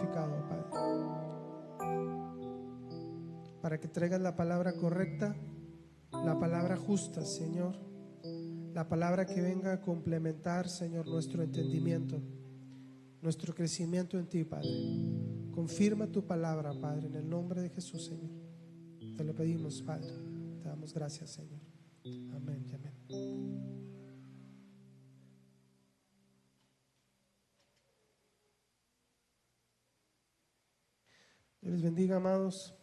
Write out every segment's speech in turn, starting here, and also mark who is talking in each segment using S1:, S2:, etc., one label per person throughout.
S1: santificado, Padre, para que traigas la palabra correcta, la palabra justa, Señor, la palabra que venga a complementar, Señor, nuestro entendimiento, nuestro crecimiento en ti, Padre. Confirma tu palabra, Padre, en el nombre de Jesús, Señor. Te lo pedimos, Padre. Te damos gracias, Señor. Amén y amén. Dios les bendiga, amados.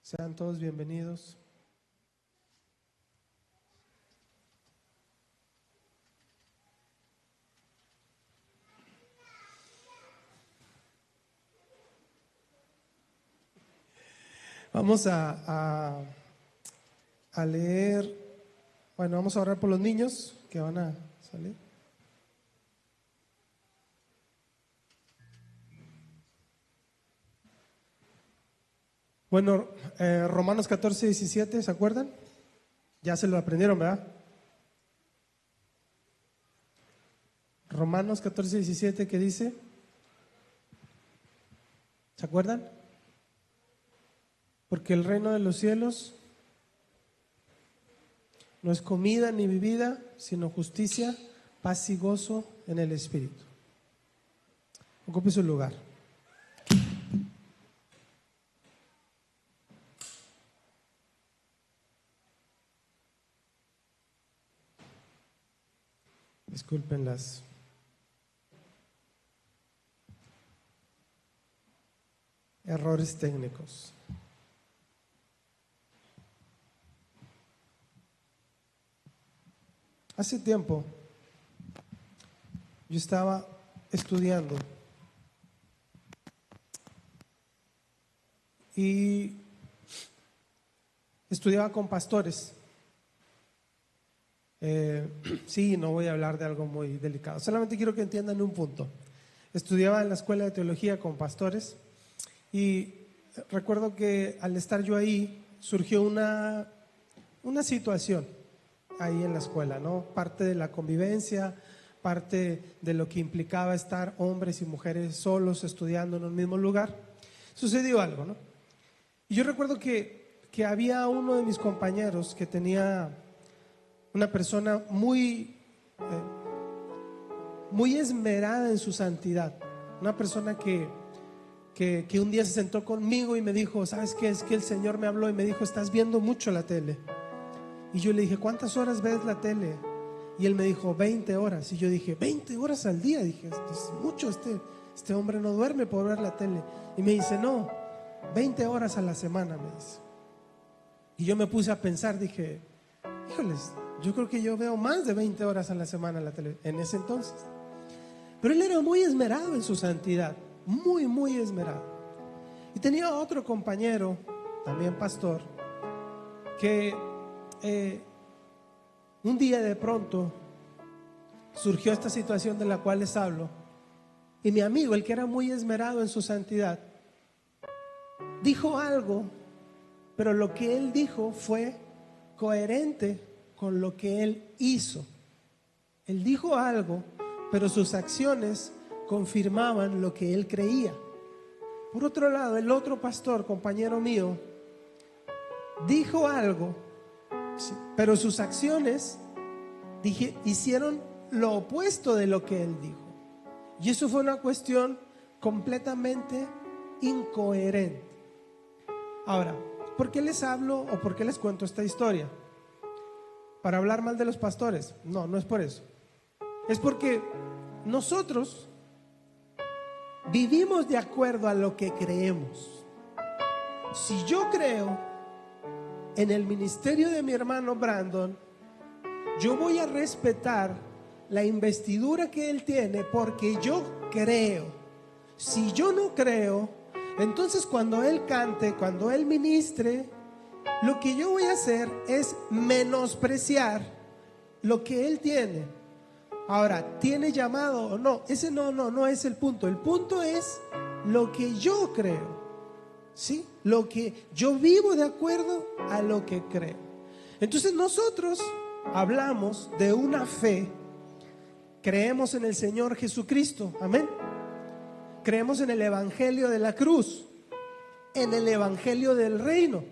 S1: Sean todos bienvenidos. Vamos a leer, bueno, vamos a orar por los niños que van a salir. Bueno, Romanos 14, 17, ¿se acuerdan? Ya se lo aprendieron, ¿verdad? Romanos 14, 17, ¿qué dice? ¿Se acuerdan? Porque el reino de los cielos no es comida ni bebida, sino justicia, paz y gozo en el Espíritu. Ocupe su lugar. Disculpen las errores técnicos. Hace tiempo yo estaba estudiando y estudiaba con pastores. Sí, no voy a hablar de algo muy delicado, solamente quiero que entiendan un punto. Estudiaba en la escuela de teología con pastores y recuerdo que al estar yo ahí surgió una situación ahí en la escuela, ¿no? Parte de la convivencia, parte de lo que implicaba estar hombres y mujeres solos estudiando en un mismo lugar. Sucedió algo, ¿no? Y yo recuerdo que había uno de mis compañeros que tenía una persona muy esmerada en su santidad, una persona que un día se sentó conmigo y me dijo: ¿sabes qué? Es que el Señor me habló y me dijo: estás viendo mucho la tele. Y yo le dije: ¿cuántas horas ves la tele? Y él me dijo: 20 horas. Y yo dije: 20 horas al día. Dije: es mucho, este hombre no duerme por ver la tele. Y me dice: no, 20 horas a la semana, me dice. Y yo me puse a pensar, dije: híjoles, yo creo que yo veo más de 20 horas a la semana la tele en ese entonces. Pero él era muy esmerado en su santidad, muy, muy esmerado. Y tenía otro compañero, también pastor, que un día de pronto surgió esta situación de la cual les hablo. Y mi amigo, el que era muy esmerado en su santidad, dijo algo, pero lo que él dijo fue coherente con lo que él hizo. Él dijo algo, pero sus acciones confirmaban lo que él creía. Por otro lado, el otro pastor, compañero mío, dijo algo, pero sus acciones hicieron lo opuesto de lo que él dijo. Y eso fue una cuestión completamente incoherente. Ahora, ¿por qué les hablo o por qué les cuento esta historia? ¿Para hablar mal de los pastores? No, no es por eso. Es porque nosotros vivimos de acuerdo a lo que creemos. Si yo creo en el ministerio de mi hermano Brandon, yo voy a respetar la investidura que él tiene porque yo creo. Si yo no creo, entonces cuando él cante, cuando él ministre, lo que yo voy a hacer es menospreciar lo que él tiene. Ahora, ¿tiene llamado o no? Ese no es el punto. El punto es lo que yo creo, ¿sí? Lo que yo vivo de acuerdo a lo que creo. Entonces nosotros hablamos de una fe. Creemos en el Señor Jesucristo, amén. creemos en el evangelio de la cruz, en el evangelio del reino.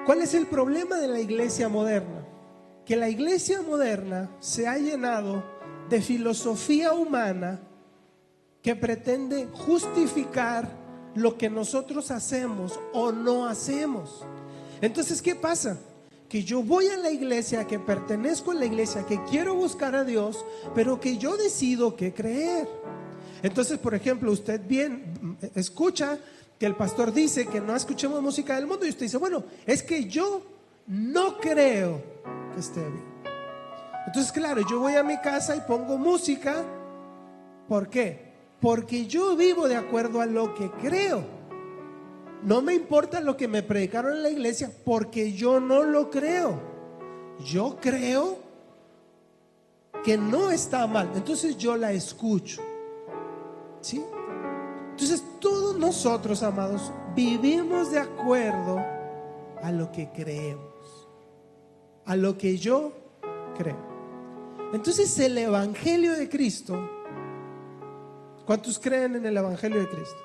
S1: ¿Cuál es el problema de la iglesia moderna? Que la iglesia moderna se ha llenado de filosofía humana que pretende justificar lo que nosotros hacemos o no hacemos. Entonces, ¿qué pasa? Que yo voy a la iglesia, que pertenezco a la iglesia, que quiero buscar a Dios, pero que yo decido qué creer. Entonces, por ejemplo, usted bien escucha que el pastor dice que no escuchemos música del mundo y usted dice, bueno, es que yo no creo que esté bien. Entonces, claro, yo voy a mi casa y pongo música. ¿Por qué? Porque yo vivo de acuerdo a lo que creo. No me importa lo que me predicaron en la iglesia, porque yo no lo creo. Yo creo que no está mal, entonces yo la escucho. ¿Sí? Entonces todos nosotros, amados, vivimos de acuerdo a lo que creemos, a lo que yo creo. Entonces el evangelio de Cristo, ¿cuántos creen en el evangelio de Cristo?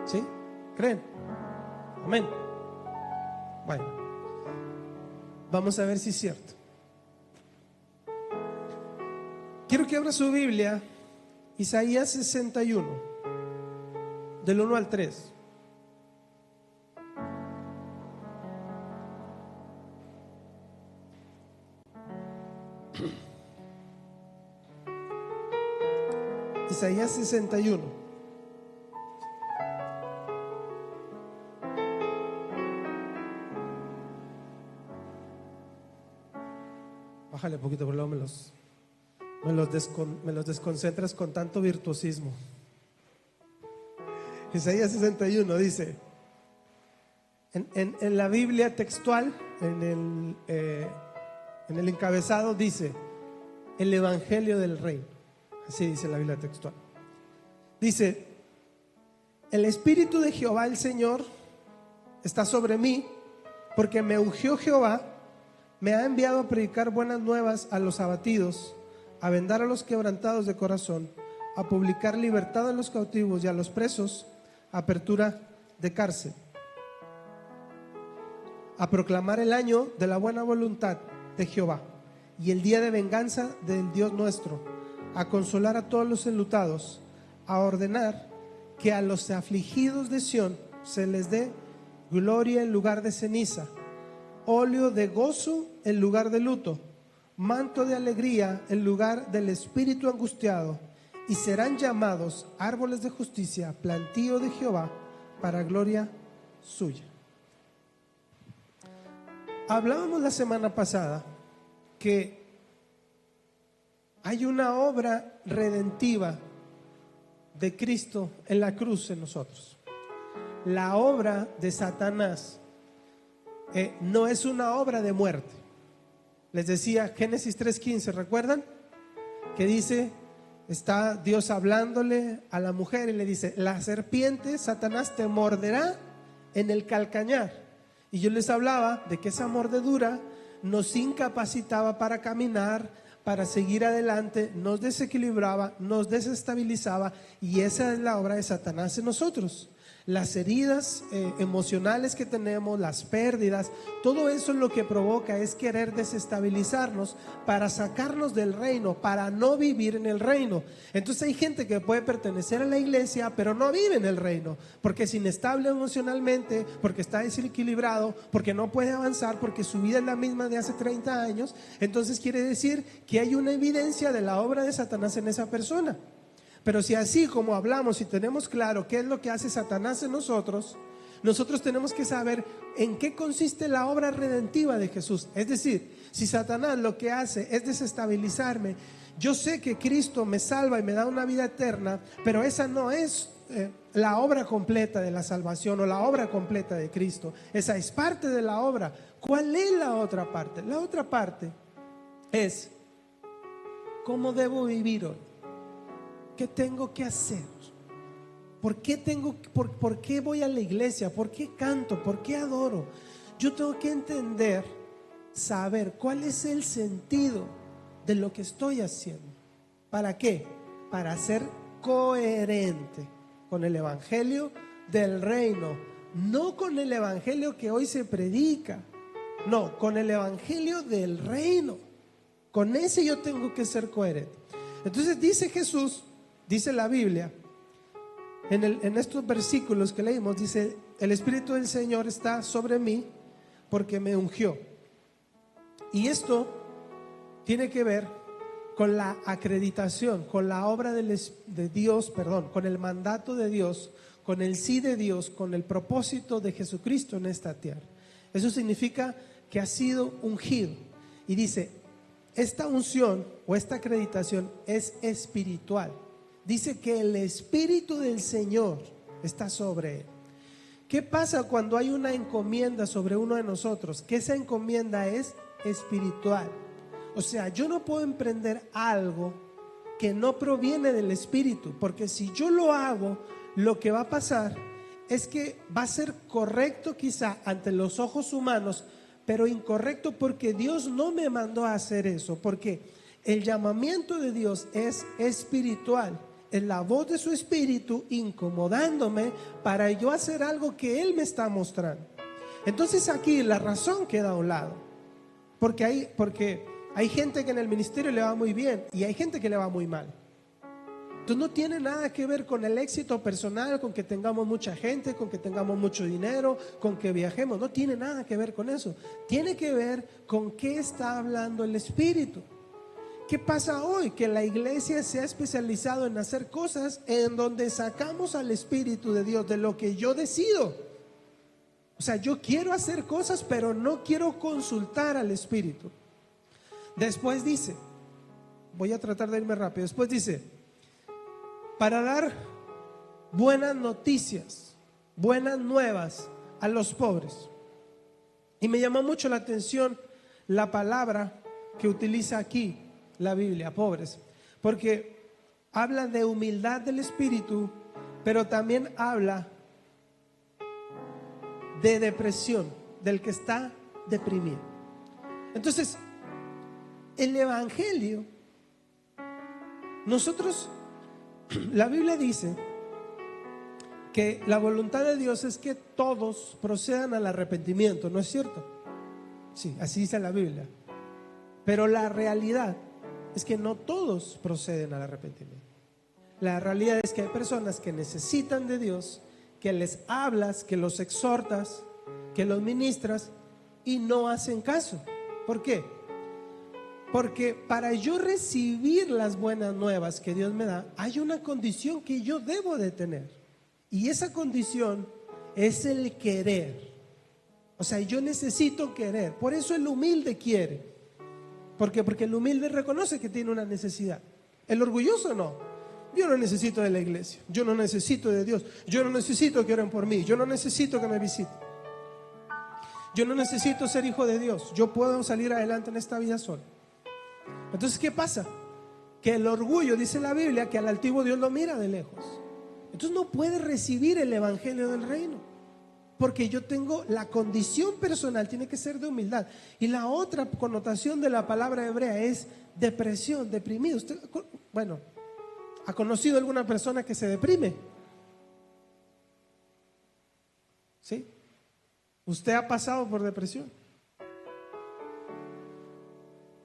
S1: ¿Sí? ¿Creen? Amén. Bueno, vamos a ver si es cierto. Quiero que abra su Biblia, Isaías 61, del 1 al 3. Isaías 61. Bájale un poquito, por luego me los desconcentras con tanto virtuosismo. Isaías 61 dice, en la Biblia textual, en el encabezado dice, el evangelio del reino. Así dice la Biblia textual. Dice, el Espíritu de Jehová el Señor está sobre mí, porque me ungió Jehová, me ha enviado a predicar buenas nuevas a los abatidos, a vendar a los quebrantados de corazón, a publicar libertad a los cautivos y a los presos, apertura de cárcel, a proclamar el año de la buena voluntad de Jehová y el día de venganza del Dios nuestro, a consolar a todos los enlutados, a ordenar que a los afligidos de Sión se les dé gloria en lugar de ceniza, óleo de gozo en lugar de luto, manto de alegría en lugar del espíritu angustiado, y serán llamados árboles de justicia, plantío de Jehová, para gloria suya. Hablábamos la semana pasada que hay una obra redentiva de Cristo en la cruz en nosotros. La obra de Satanás no es una obra de muerte. Les decía Génesis 3:15, ¿recuerdan? Que dice, está Dios hablándole a la mujer y le dice, la serpiente, Satanás, te morderá en el calcañar. Y yo les hablaba de que esa mordedura nos incapacitaba para caminar, para seguir adelante, nos desequilibraba, nos desestabilizaba, y esa es la obra de Satanás en nosotros. Las heridas emocionales que tenemos, las pérdidas, todo eso lo que provoca es querer desestabilizarnos para sacarnos del reino, para no vivir en el reino. Entonces hay gente que puede pertenecer a la iglesia pero no vive en el reino, porque es inestable emocionalmente, porque está desequilibrado, porque no puede avanzar, porque su vida es la misma de hace 30 años. Entonces quiere decir que hay una evidencia de la obra de Satanás en esa persona. Pero si así como hablamos y tenemos claro qué es lo que hace Satanás en nosotros, nosotros tenemos que saber en qué consiste la obra redentiva de Jesús. Es decir, si Satanás lo que hace es desestabilizarme, yo sé que Cristo me salva y me da una vida eterna, pero esa no es la obra completa de la salvación o la obra completa de Cristo. Esa es parte de la obra. ¿Cuál es la otra parte? La otra parte es ¿cómo debo vivir hoy? ¿Qué tengo que hacer? ¿Por qué voy a la iglesia? ¿Por qué canto? ¿Por qué adoro? Yo tengo que entender, saber cuál es el sentido de lo que estoy haciendo. ¿Para qué? Para ser coherente con el evangelio del reino, no con el evangelio que hoy se predica, no, con el evangelio del reino. Con ese yo tengo que ser coherente. Entonces dice Jesús, dice la Biblia, en estos versículos que leímos, dice: el Espíritu del Señor está sobre mí porque me ungió. Y esto tiene que ver con la acreditación, con la obra de Dios, con el mandato de Dios, con el sí de Dios, con el propósito de Jesucristo en esta tierra. Eso significa que ha sido ungido. Y dice, esta unción o esta acreditación es espiritual. Dice que el Espíritu del Señor está sobre él. ¿Qué pasa cuando hay una encomienda sobre uno de nosotros? Que esa encomienda es espiritual. O sea, yo no puedo emprender algo que no proviene del Espíritu, porque si yo lo hago, lo que va a pasar es que va a ser correcto quizá ante los ojos humanos, pero incorrecto porque Dios no me mandó a hacer eso, porque el llamamiento de Dios es espiritual. Es la voz de su Espíritu incomodándome para yo hacer algo que Él me está mostrando. Entonces aquí la razón queda a un lado, porque hay gente que en el ministerio le va muy bien y hay gente que le va muy mal. Entonces no tiene nada que ver con el éxito personal, con que tengamos mucha gente, con que tengamos mucho dinero, con que viajemos. No tiene nada que ver con eso. Tiene que ver con qué está hablando el Espíritu. ¿Qué pasa hoy? Que la iglesia se ha especializado en hacer cosas en donde sacamos al Espíritu de Dios de lo que yo decido. O sea, yo quiero hacer cosas, pero no quiero consultar al Espíritu. Después dice, voy a tratar de irme rápido. Después dice, para dar buenas noticias, buenas nuevas a los pobres. Y me llamó mucho la atención la palabra que utiliza aquí la Biblia, pobres, porque habla de humildad del espíritu, pero también habla de depresión, del que está deprimido. Entonces, el evangelio, nosotros, la Biblia dice que la voluntad de Dios es que todos procedan al arrepentimiento, ¿no es cierto? Sí, así dice la Biblia. Pero la realidad es que no todos proceden al arrepentimiento. La realidad es que hay personas que necesitan de Dios, que les hablas, que los exhortas, que los ministras y no hacen caso. ¿Por qué? Porque para yo recibir las buenas nuevas que Dios me da, hay una condición que yo debo de tener. Y esa condición es el querer. O sea, yo necesito querer. Por eso el humilde quiere. ¿Por qué? Porque el humilde reconoce que tiene una necesidad. El orgulloso no. Yo no necesito de la iglesia. Yo no necesito de Dios. Yo no necesito que oren por mí. Yo no necesito que me visiten. Yo no necesito ser hijo de Dios. Yo puedo salir adelante en esta vida solo. Entonces, ¿qué pasa? Que el orgullo, dice la Biblia, que al altivo Dios lo mira de lejos. Entonces no puede recibir el evangelio del reino. Porque yo tengo la condición personal, tiene que ser de humildad. Y la otra connotación de la palabra hebrea es depresión, deprimido. Usted, bueno, ¿ha conocido alguna persona que se deprime? ¿Sí? ¿Usted ha pasado por depresión?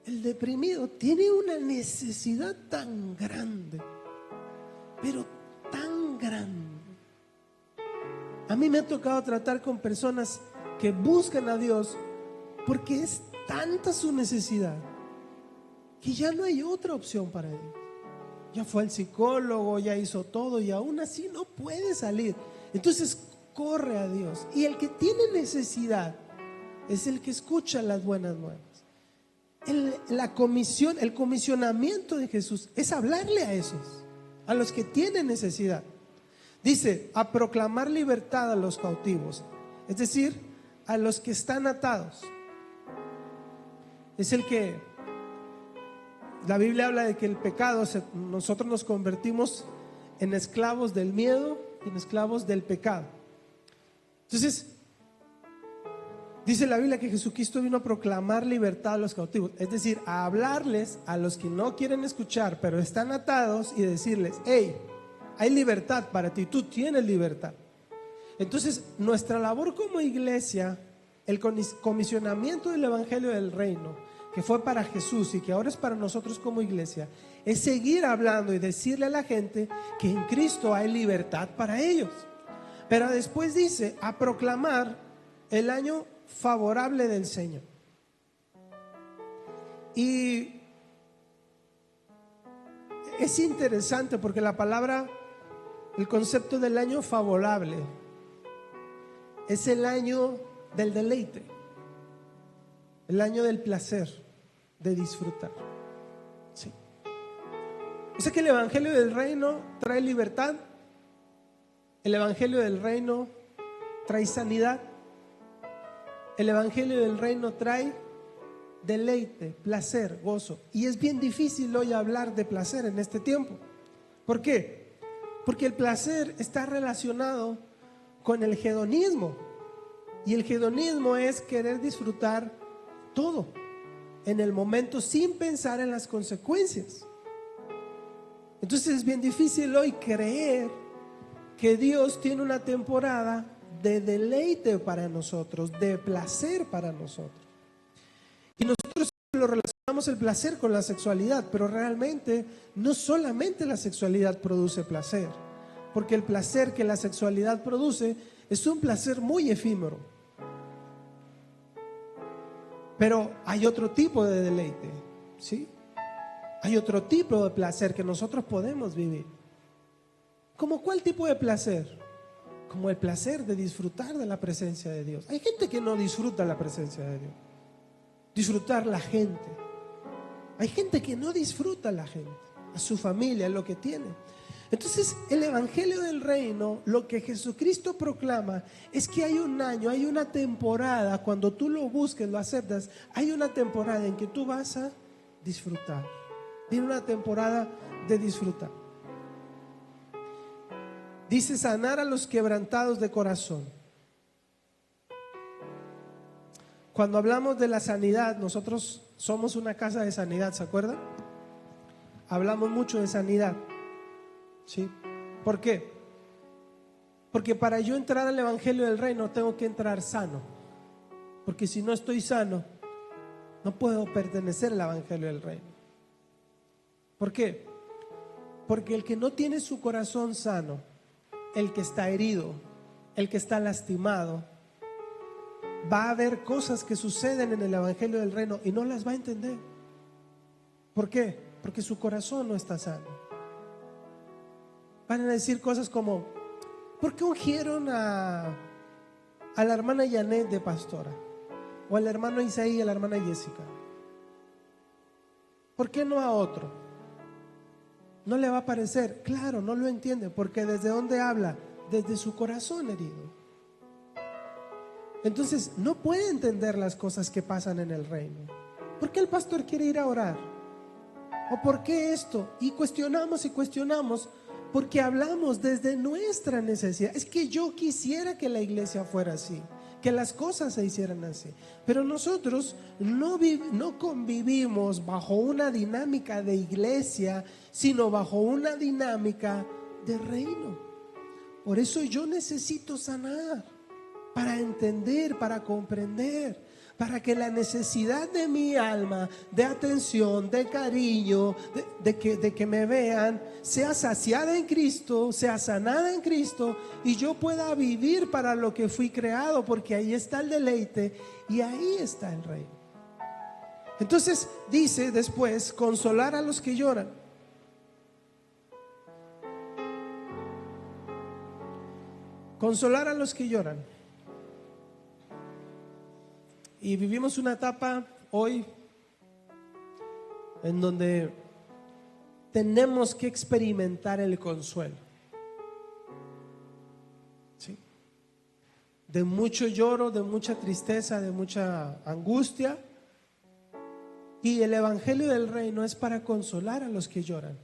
S1: El deprimido tiene una necesidad tan grande, pero tan grande. A mí me ha tocado tratar con personas que buscan a Dios porque es tanta su necesidad que ya no hay otra opción para ellos. Ya fue al psicólogo, ya hizo todo y aún así no puede salir. Entonces corre a Dios. Y el que tiene necesidad es el que escucha las buenas nuevas. El comisionamiento de Jesús es hablarle a esos, a los que tienen necesidad. Dice, a proclamar libertad a los cautivos, es decir, a los que están atados. Es el que, la Biblia habla de que el pecado, nosotros nos convertimos en esclavos del miedo y en esclavos del pecado. Entonces, dice la Biblia que Jesucristo vino a proclamar libertad a los cautivos, es decir, a hablarles a los que no quieren escuchar, pero están atados y decirles, hey, hay libertad para ti, tú tienes libertad. Entonces, nuestra labor como iglesia, el comisionamiento del Evangelio del Reino, que fue para Jesús y que ahora es para nosotros como iglesia, es seguir hablando y decirle a la gente que en Cristo hay libertad para ellos. Pero después dice, a proclamar el año favorable del Señor. Y es interesante porque la palabra, el concepto del año favorable, es el año del deleite, el año del placer, de disfrutar. Sí. O sea que el Evangelio del Reino trae libertad, el Evangelio del Reino trae sanidad, el Evangelio del Reino trae deleite, placer, gozo. Y es bien difícil hoy hablar de placer en este tiempo. ¿Por qué? Porque el placer está relacionado con el hedonismo. Y el hedonismo es querer disfrutar todo en el momento sin pensar en las consecuencias. Entonces es bien difícil hoy creer que Dios tiene una temporada de deleite para nosotros, de placer para nosotros. Y nosotros lo relacionamos el placer con la sexualidad, pero realmente no solamente la sexualidad produce placer, porque el placer que la sexualidad produce es un placer muy efímero. Pero hay otro tipo de deleite, ¿sí? Hay otro tipo de placer que nosotros podemos vivir. ¿Cómo cuál tipo de placer? Como el placer de disfrutar de la presencia de Dios. Hay gente que no disfruta la presencia de Dios. Disfrutar la gente. Hay gente que no disfruta la gente, a su familia, lo que tiene. Entonces, el Evangelio del Reino, lo que Jesucristo proclama es que hay un año, hay una temporada, cuando tú lo busques, lo aceptas, hay una temporada en que tú vas a disfrutar. Viene una temporada de disfrutar. Dice sanar a los quebrantados de corazón. Cuando hablamos de la sanidad, nosotros somos una casa de sanidad, ¿se acuerdan? Hablamos mucho de sanidad, ¿sí? ¿Por qué? Porque para yo entrar al Evangelio del Reino tengo que entrar sano. Porque si no estoy sano, no puedo pertenecer al Evangelio del Reino. ¿Por qué? Porque el que no tiene su corazón sano, el que está herido, el que está lastimado, va a haber cosas que suceden en el Evangelio del Reino y no las va a entender. ¿Por qué? Porque su corazón no está sano. Van a decir cosas como: ¿por qué ungieron a la hermana Janet de pastora? O al hermano Isaí y a la hermana Jessica. ¿Por qué no a otro? No le va a parecer. Claro, no lo entiende, porque ¿desde dónde habla? Desde su corazón herido. Entonces no puede entender las cosas que pasan en el reino. ¿Por qué el pastor quiere ir a orar? ¿O por qué esto? Y cuestionamos porque hablamos desde nuestra necesidad. Es que yo quisiera que la iglesia fuera así, que las cosas se hicieran así. Pero nosotros no convivimos bajo una dinámica de iglesia, sino bajo una dinámica de reino. Por eso yo necesito sanar, para entender, para comprender, para que la necesidad de mi alma, de atención, de cariño, de que me vean, sea saciada en Cristo, sea sanada en Cristo, y yo pueda vivir para lo que fui creado, porque ahí está el deleite y ahí está el reino. Entonces dice después, consolar a los que lloran. Consolar a los que lloran. Y vivimos una etapa hoy en donde tenemos que experimentar el consuelo, ¿sí? De mucho lloro, de mucha tristeza, de mucha angustia. Y el Evangelio del Reino es para consolar a los que lloran.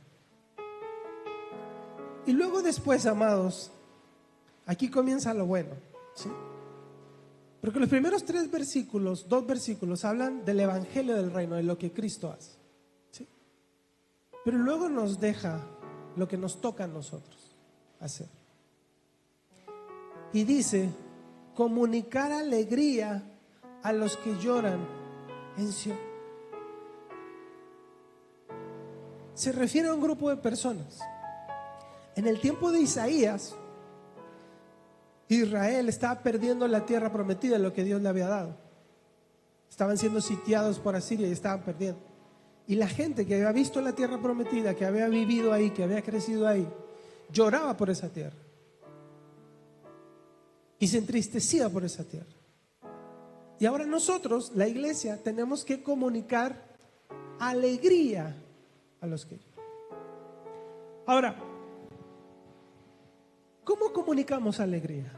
S1: Y luego después, amados, aquí comienza lo bueno, ¿sí? Porque los primeros dos versículos hablan del Evangelio del Reino, de lo que Cristo hace, ¿sí? Pero luego nos deja lo que nos toca a nosotros. hacer. Y dice, comunicar alegría a los que lloran en Sión. Se refiere a un grupo de personas. En el tiempo de Isaías, Israel estaba perdiendo la tierra prometida, lo que Dios le había dado. Estaban siendo sitiados por Asiria y estaban perdiendo. Y la gente que había visto la tierra prometida, que había vivido ahí, que había crecido ahí, lloraba por esa tierra y se entristecía por esa tierra. Y ahora nosotros, la iglesia, tenemos que comunicar alegría a los que lloran. Ahora, ¿cómo comunicamos alegría?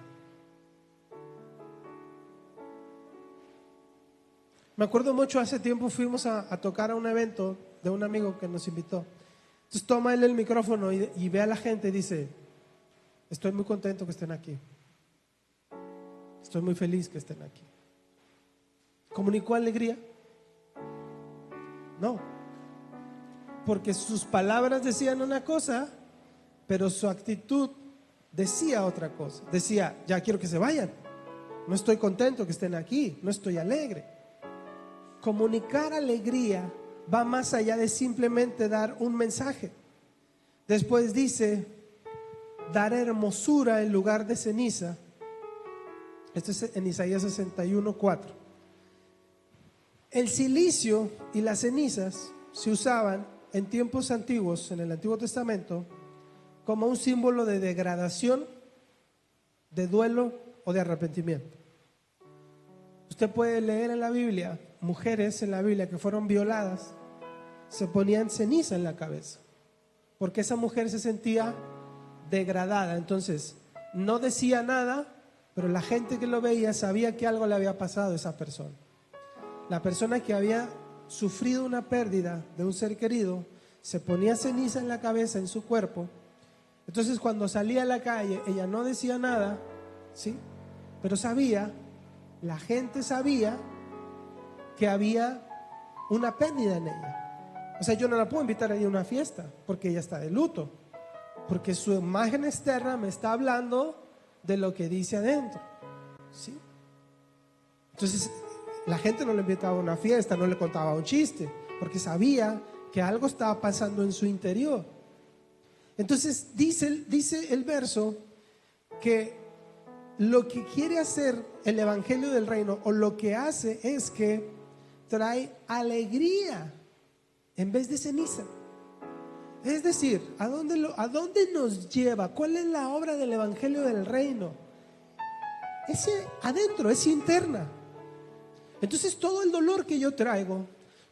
S1: Me acuerdo mucho, hace tiempo fuimos a tocar a un evento de un amigo que nos invitó. Entonces toma él el micrófono y ve a la gente y dice, estoy muy contento que estén aquí. Estoy muy feliz que estén aquí. ¿Comunicó alegría? No. Porque sus palabras decían una cosa, pero su actitud decía otra cosa. Decía, ya quiero que se vayan. No estoy contento que estén aquí. No estoy alegre. Comunicar alegría va más allá de simplemente dar un mensaje. Después dice, dar hermosura en lugar de ceniza. Esto es en Isaías 61:4. El cilicio y las cenizas se usaban en tiempos antiguos, en el Antiguo Testamento, como un símbolo de degradación, de duelo o de arrepentimiento. Usted puede leer en la Biblia, mujeres en la Biblia que fueron violadas, se ponían ceniza en la cabeza, porque esa mujer se sentía degradada. Entonces, no decía nada, pero la gente que lo veía sabía que algo le había pasado a esa persona. La persona que había sufrido una pérdida de un ser querido, se ponía ceniza en la cabeza, en su cuerpo. Entonces, cuando salía a la calle, ella no decía nada, ¿sí? Pero sabía, la gente sabía que había una pérdida en ella. O sea, yo no la puedo invitar a ir a una fiesta porque ella está de luto, porque su imagen externa me está hablando de lo que dice adentro, ¿sí? Entonces, la gente no le invitaba a una fiesta, no le contaba un chiste, porque sabía que algo estaba pasando en su interior. Entonces, dice el verso que lo que quiere hacer el evangelio del reino, o lo que hace, es que trae alegría en vez de ceniza. Es decir, ¿a dónde nos lleva? ¿Cuál es la obra del evangelio del reino? Es adentro, es interna. Entonces, todo el dolor que yo traigo,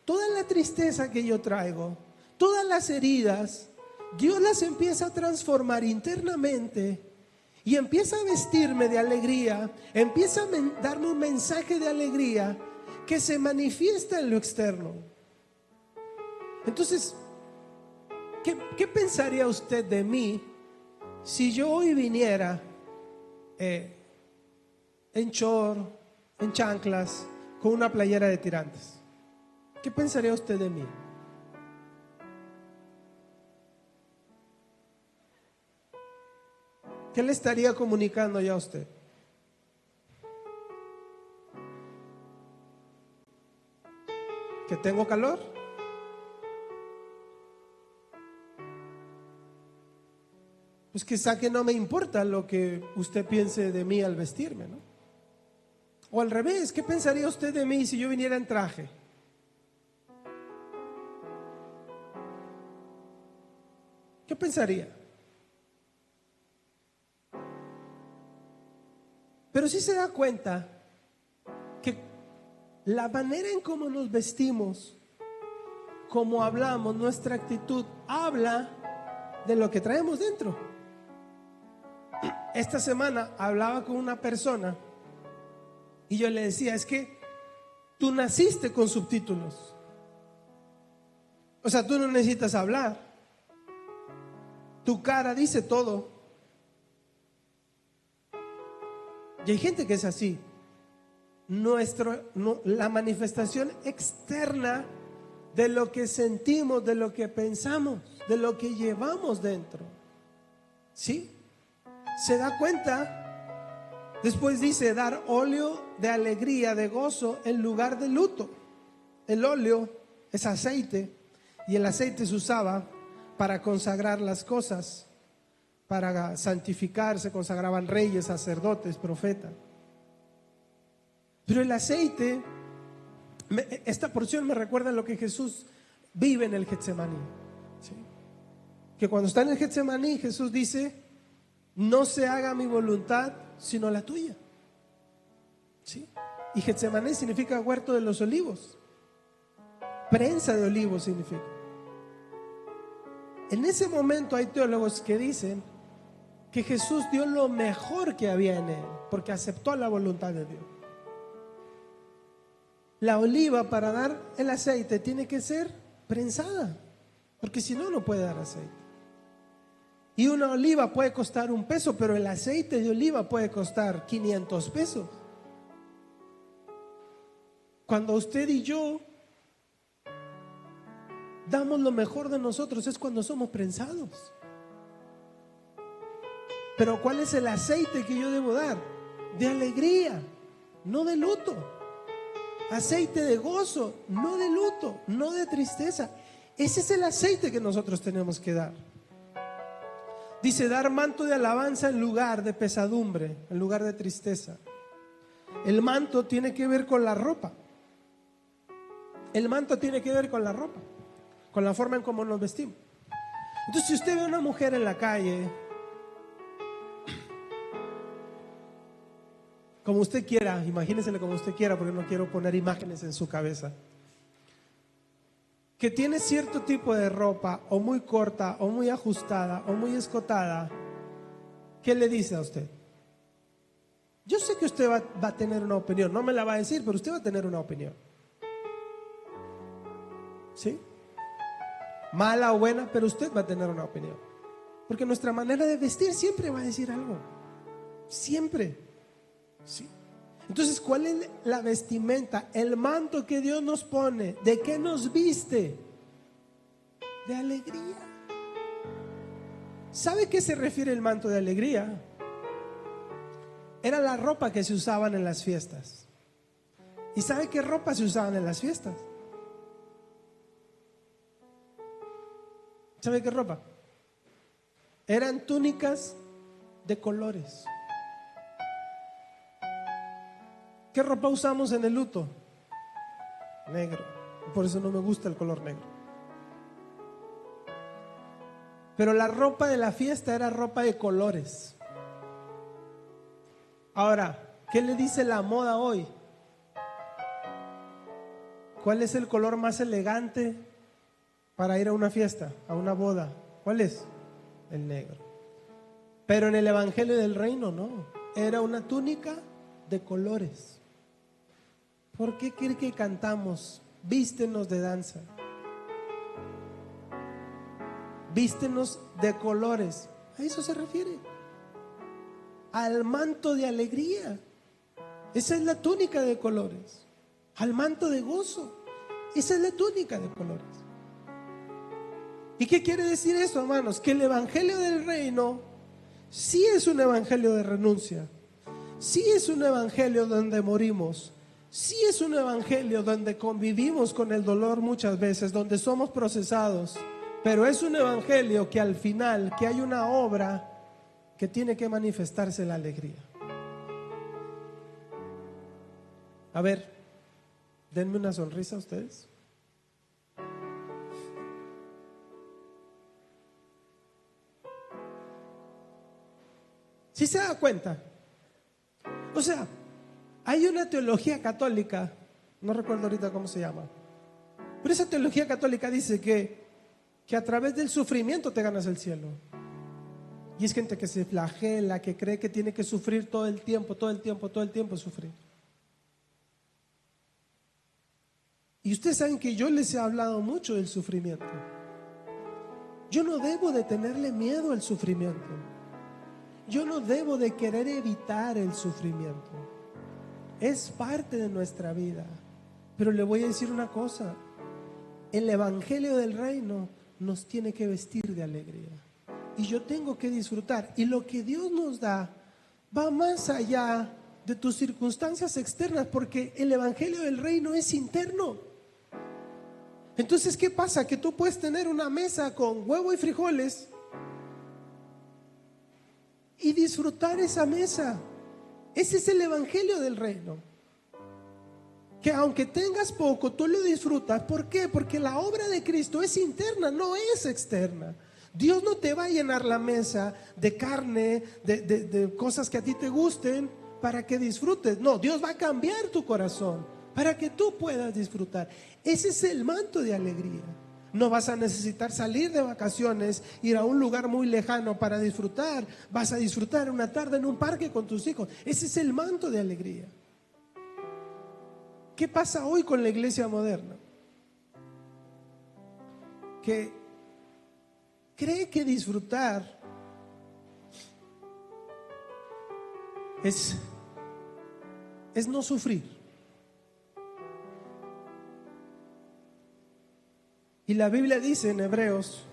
S1: toda la tristeza que yo traigo, todas las heridas, Dios las empieza a transformar internamente y empieza a vestirme de alegría, empieza a darme un mensaje de alegría que se manifiesta en lo externo. Entonces, ¿qué pensaría usted de mí si yo hoy viniera en short, en chanclas, con una playera de tirantes? ¿Qué pensaría usted de mí? ¿Qué le estaría comunicando ya a usted? ¿Que tengo calor? Pues quizá que no me importa lo que usted piense de mí al vestirme, ¿no? O al revés, ¿qué pensaría usted de mí si yo viniera en traje? ¿Qué pensaría? Pero sí se da cuenta que la manera en cómo nos vestimos, cómo hablamos, nuestra actitud, habla de lo que traemos dentro. Esta semana hablaba con una persona y yo le decía, es que tú naciste con subtítulos. O sea, tú no necesitas hablar. Tu cara dice todo. Y hay gente que es así. La manifestación externa de lo que sentimos, de lo que pensamos, de lo que llevamos dentro, ¿sí? se da cuenta. Después dice dar óleo de alegría, de gozo en lugar de luto. El óleo es aceite y el aceite se usaba para consagrar las cosas, para santificar. Se consagraban reyes, sacerdotes, profetas. Pero el aceite, esta porción me recuerda lo que Jesús vive en el Getsemaní, ¿sí? Que cuando está en el Getsemaní, Jesús dice: no se haga mi voluntad sino la tuya, ¿sí? Y Getsemaní significa huerto de los olivos, prensa de olivos significa. En ese momento hay teólogos que dicen que Jesús dio lo mejor que había en él, porque aceptó la voluntad de Dios. La oliva, para dar el aceite, tiene que ser prensada, porque si no, no puede dar aceite. Y una oliva puede costar $1, pero el aceite de oliva puede costar $500. Cuando usted y yo damos lo mejor de nosotros es cuando somos prensados. Pero ¿cuál es el aceite que yo debo dar? De alegría, no de luto. Aceite de gozo, no de luto, no de tristeza. Ese es el aceite que nosotros tenemos que dar. Dice dar manto de alabanza en lugar de pesadumbre, en lugar de tristeza. El manto tiene que ver con la ropa. El manto tiene que ver con la ropa, con la forma en cómo nos vestimos. Entonces, si usted ve a una mujer en la calle, como usted quiera, imagínensele como usted quiera, porque no quiero poner imágenes en su cabeza, que tiene cierto tipo de ropa, o muy corta, o muy ajustada, o muy escotada, ¿qué le dice a usted? Yo sé que usted va a tener una opinión, no me la va a decir, pero usted va a tener una opinión, ¿sí? Mala o buena, pero usted va a tener una opinión, porque nuestra manera de vestir siempre va a decir algo, siempre, ¿sí? Entonces, ¿cuál es la vestimenta? El manto que Dios nos pone. ¿De qué nos viste? De alegría. ¿Sabe a qué se refiere el manto de alegría? Era la ropa que se usaban en las fiestas. ¿Y sabe qué ropa se usaban en las fiestas? ¿Sabe qué ropa? Eran túnicas de colores. ¿Qué ropa usamos en el luto? Negro. Por eso no me gusta el color negro. Pero la ropa de la fiesta era ropa de colores. Ahora, ¿qué le dice la moda hoy? ¿Cuál es el color más elegante para ir a una fiesta, a una boda? ¿Cuál es? El negro. Pero en el Evangelio del Reino no. Era una túnica de colores. ¿Por qué quiere que cantamos? Vístenos de danza, vístenos de colores. A eso se refiere, al manto de alegría. Esa es la túnica de colores. Al manto de gozo. Esa es la túnica de colores. ¿Y qué quiere decir eso, hermanos? Que el Evangelio del Reino sí es un evangelio de renuncia, sí es un evangelio donde morimos, sí es un evangelio donde convivimos con el dolor muchas veces, donde somos procesados, pero es un evangelio que al final, que hay una obra que tiene que manifestarse la alegría. A ver, denme una sonrisa a ustedes. ¿Sí se da cuenta? O sea, hay una teología católica, no recuerdo ahorita cómo se llama, pero esa teología católica dice que a través del sufrimiento te ganas el cielo. Y es gente que se flagela, que cree que tiene que sufrir todo el tiempo sufrir. Y ustedes saben que yo les he hablado mucho del sufrimiento. Yo no debo de tenerle miedo al sufrimiento. Yo no debo de querer evitar el sufrimiento. Es parte de nuestra vida. Pero le voy a decir una cosa: el evangelio del reino nos tiene que vestir de alegría. y yo tengo que disfrutar. Y lo que Dios nos da va más allá de tus circunstancias externas, porque el evangelio del reino es interno. Entonces, ¿qué pasa? Que tú puedes tener una mesa con huevo y frijoles y disfrutar esa mesa. Ese es el evangelio del reino. Que aunque tengas poco, tú lo disfrutas. ¿Por qué? Porque la obra de Cristo es interna, no es externa. Dios no te va a llenar la mesa de carne, de cosas que a ti te gusten para que disfrutes. No, Dios va a cambiar tu corazón para que tú puedas disfrutar. Ese es el manto de alegría. No vas a necesitar salir de vacaciones, ir a un lugar muy lejano para disfrutar. Vas a disfrutar una tarde en un parque con tus hijos. Ese es el manto de alegría. ¿Qué pasa hoy con la iglesia moderna? Que cree que disfrutar es no sufrir. Y la Biblia dice en Hebreos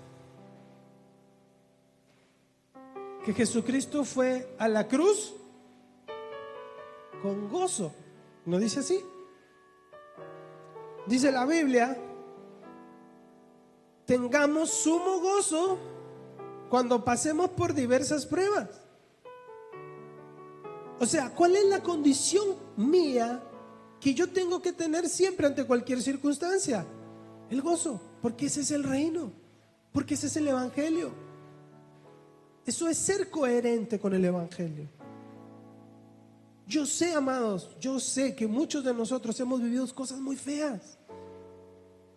S1: que Jesucristo fue a la cruz con gozo. ¿No dice así? Dice la Biblia: tengamos sumo gozo cuando pasemos por diversas pruebas. O sea, ¿cuál es la condición mía que yo tengo que tener siempre ante cualquier circunstancia? El gozo, porque ese es el reino, porque ese es el evangelio. Eso es ser coherente con el evangelio. Yo sé, amados, yo sé que muchos de nosotros hemos vivido cosas muy feas.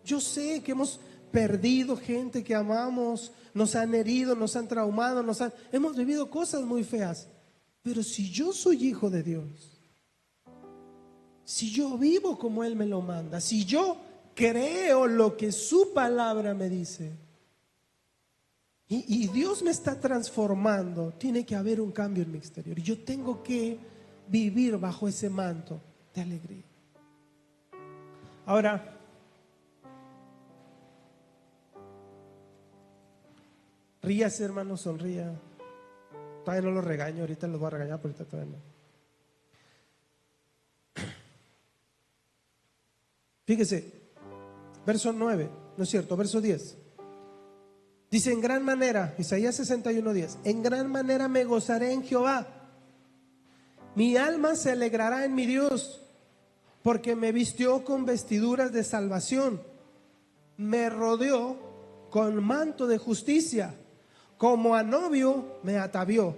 S1: Yo sé que hemos perdido gente que amamos, nos han herido, nos han traumado, hemos vivido cosas muy feas. Pero si yo soy hijo de Dios, si yo vivo como Él me lo manda, si yo creo lo que su palabra me dice, y Dios me está transformando, tiene que haber un cambio en mi exterior. Y yo tengo que vivir bajo ese manto de alegría. Ahora, ríase, hermano, sonría. Todavía no lo regaño, ahorita los voy a regañar, pero ahorita todavía no. Fíjese, verso 9, no es cierto, verso 10. Dice: en gran manera, Isaías 61:10, en gran manera me gozaré en Jehová. Mi alma se alegrará en mi Dios, porque me vistió con vestiduras de salvación, me rodeó con manto de justicia, como a novio me atavió,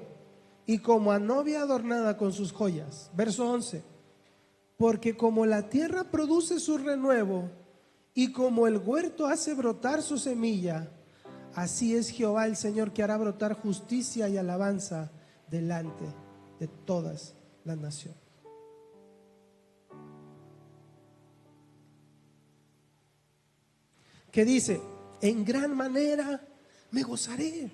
S1: y como a novia adornada con sus joyas. Verso 11, porque como la tierra produce su renuevo, y como el huerto hace brotar su semilla, así es Jehová el Señor, que hará brotar justicia y alabanza delante de todas las naciones. Que dice: en gran manera me gozaré,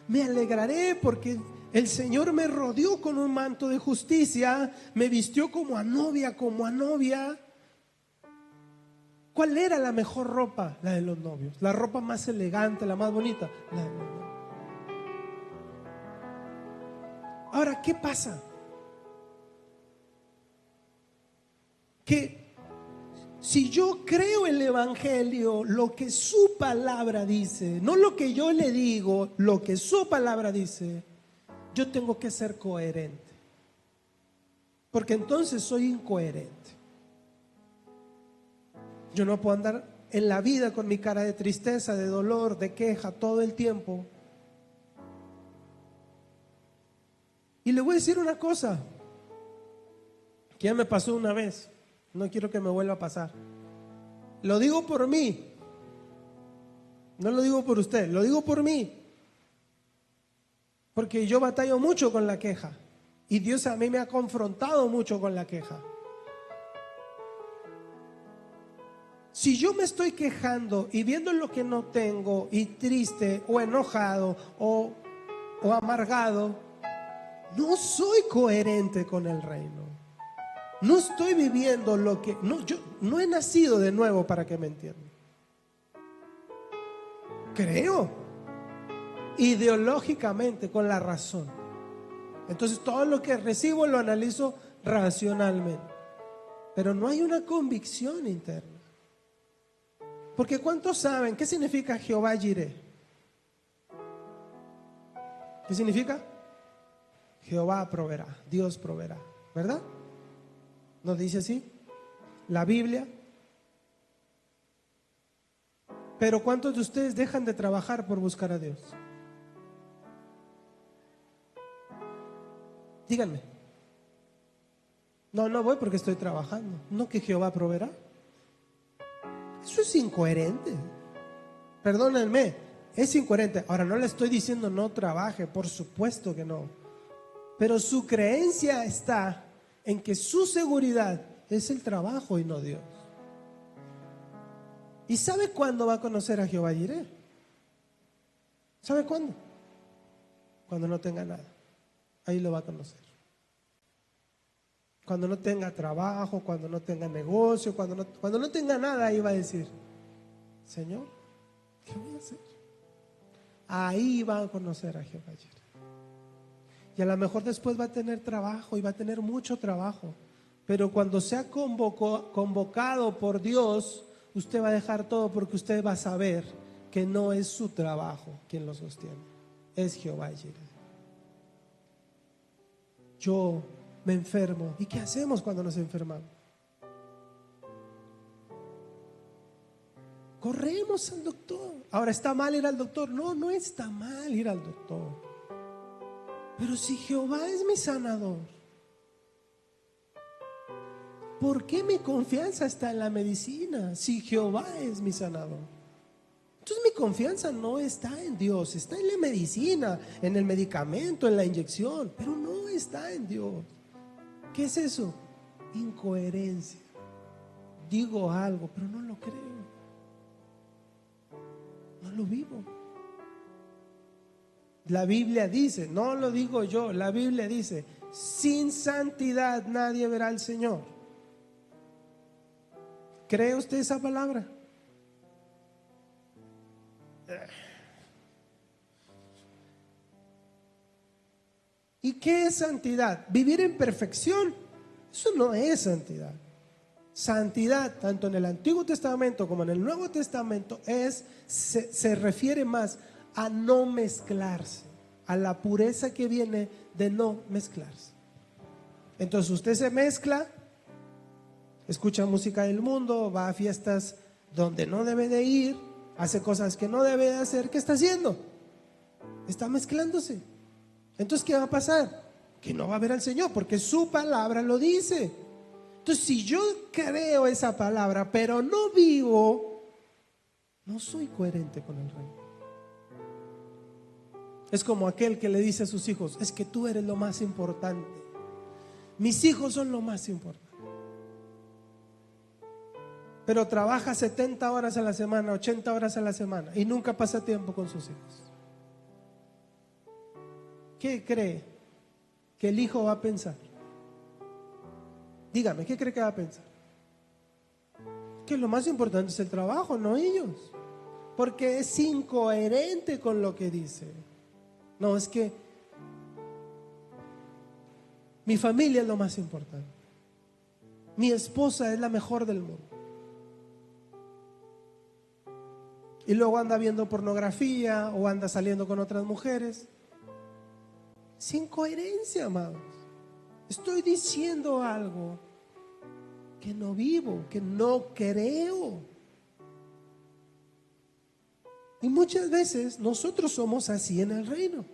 S1: me alegraré, porque el Señor me rodeó con un manto de justicia, me vistió como a novia, como a novia. ¿Cuál era la mejor ropa? La de los novios. La ropa más elegante, la más bonita, la de los novios. Ahora, ¿qué pasa? Que si yo creo el evangelio, lo que su palabra dice, no lo que yo le digo, lo que su palabra dice, yo tengo que ser coherente, porque entonces soy incoherente. Yo no puedo andar en la vida con mi cara de tristeza, de dolor, de queja todo el tiempo. Y le voy a decir una cosa que ya me pasó una vez, no quiero que me vuelva a pasar. Lo digo por mí, no lo digo por usted, lo digo por mí, porque yo batallo mucho con la queja, y Dios a mí me ha confrontado mucho con la queja. Si yo me estoy quejando y viendo lo que no tengo, y triste o enojado o amargado, no soy coherente con el reino. No estoy viviendo lo que... yo no he nacido de nuevo, para que me entiendan. Creo. ideológicamente, con la razón. Entonces todo lo que recibo lo analizo racionalmente, pero no hay una convicción interna. Porque ¿cuántos saben qué significa Jehová Jireh? ¿Qué significa? Jehová proveerá, Dios proveerá, ¿verdad? ¿Nos dice así la Biblia? Pero ¿cuántos de ustedes dejan de trabajar por buscar a Dios? Díganme. No, no voy porque estoy trabajando. No, que Jehová proveerá. Eso es incoherente. Perdónenme, es incoherente. Ahora, no le estoy diciendo no trabaje, por supuesto que no. Pero su creencia está en que su seguridad es el trabajo y no Dios. ¿Y sabe cuándo va a conocer a Jehová Jireh? ¿Sabe cuándo? Cuando no tenga nada. Ahí lo va a conocer. Cuando no tenga trabajo, cuando no tenga negocio, cuando no tenga nada, ahí va a decir: Señor, ¿qué voy a hacer? Ahí va a conocer a Jehová Jireh. Y a lo mejor después va a tener trabajo y va a tener mucho trabajo. Pero cuando sea convocado por Dios, usted va a dejar todo, porque usted va a saber que no es su trabajo quien lo sostiene, es Jehová Jireh. Yo me enfermo. ¿Y qué hacemos cuando nos enfermamos? Corremos al doctor. Ahora, ¿está mal ir al doctor? No, no está mal ir al doctor. Pero si Jehová es mi sanador, ¿por qué mi confianza está en la medicina si Jehová es mi sanador? Entonces mi confianza no está en Dios, está en la medicina, en el medicamento, en la inyección, pero no está en Dios. ¿Qué es eso? Incoherencia. Digo algo, pero no lo creo. No lo vivo. La Biblia dice, no lo digo yo, la Biblia dice: sin santidad nadie verá al Señor. ¿Cree usted esa palabra? ¿Y qué es santidad? Vivir en perfección. Eso no es santidad. Santidad, tanto en el Antiguo Testamento como en el Nuevo Testamento, se refiere más a no mezclarse, a la pureza que viene de no mezclarse. Entonces usted se mezcla, escucha música del mundo, va a fiestas donde no debe de ir, hace cosas que no debe de hacer. ¿Qué está haciendo? Está mezclándose. Entonces, ¿qué va a pasar? Que no va a ver al Señor, porque su palabra lo dice. Entonces, si yo creo esa palabra pero no vivo, no soy coherente con el reino. Es como aquel que le dice a sus hijos: es que tú eres lo más importante, mis hijos son lo más importante. Pero trabaja 70 horas a la semana, 80 horas a la semana, y nunca pasa tiempo con sus hijos. ¿Qué cree que el hijo va a pensar? Dígame, ¿qué cree que va a pensar? Que lo más importante es el trabajo, no ellos, porque es incoherente con lo que dice. No, es que mi familia es lo más importante, mi esposa es la mejor del mundo. Y luego anda viendo pornografía o anda saliendo con otras mujeres. Sin coherencia, amados. Estoy diciendo algo que no vivo, que no creo. Y muchas veces nosotros somos así en el reino.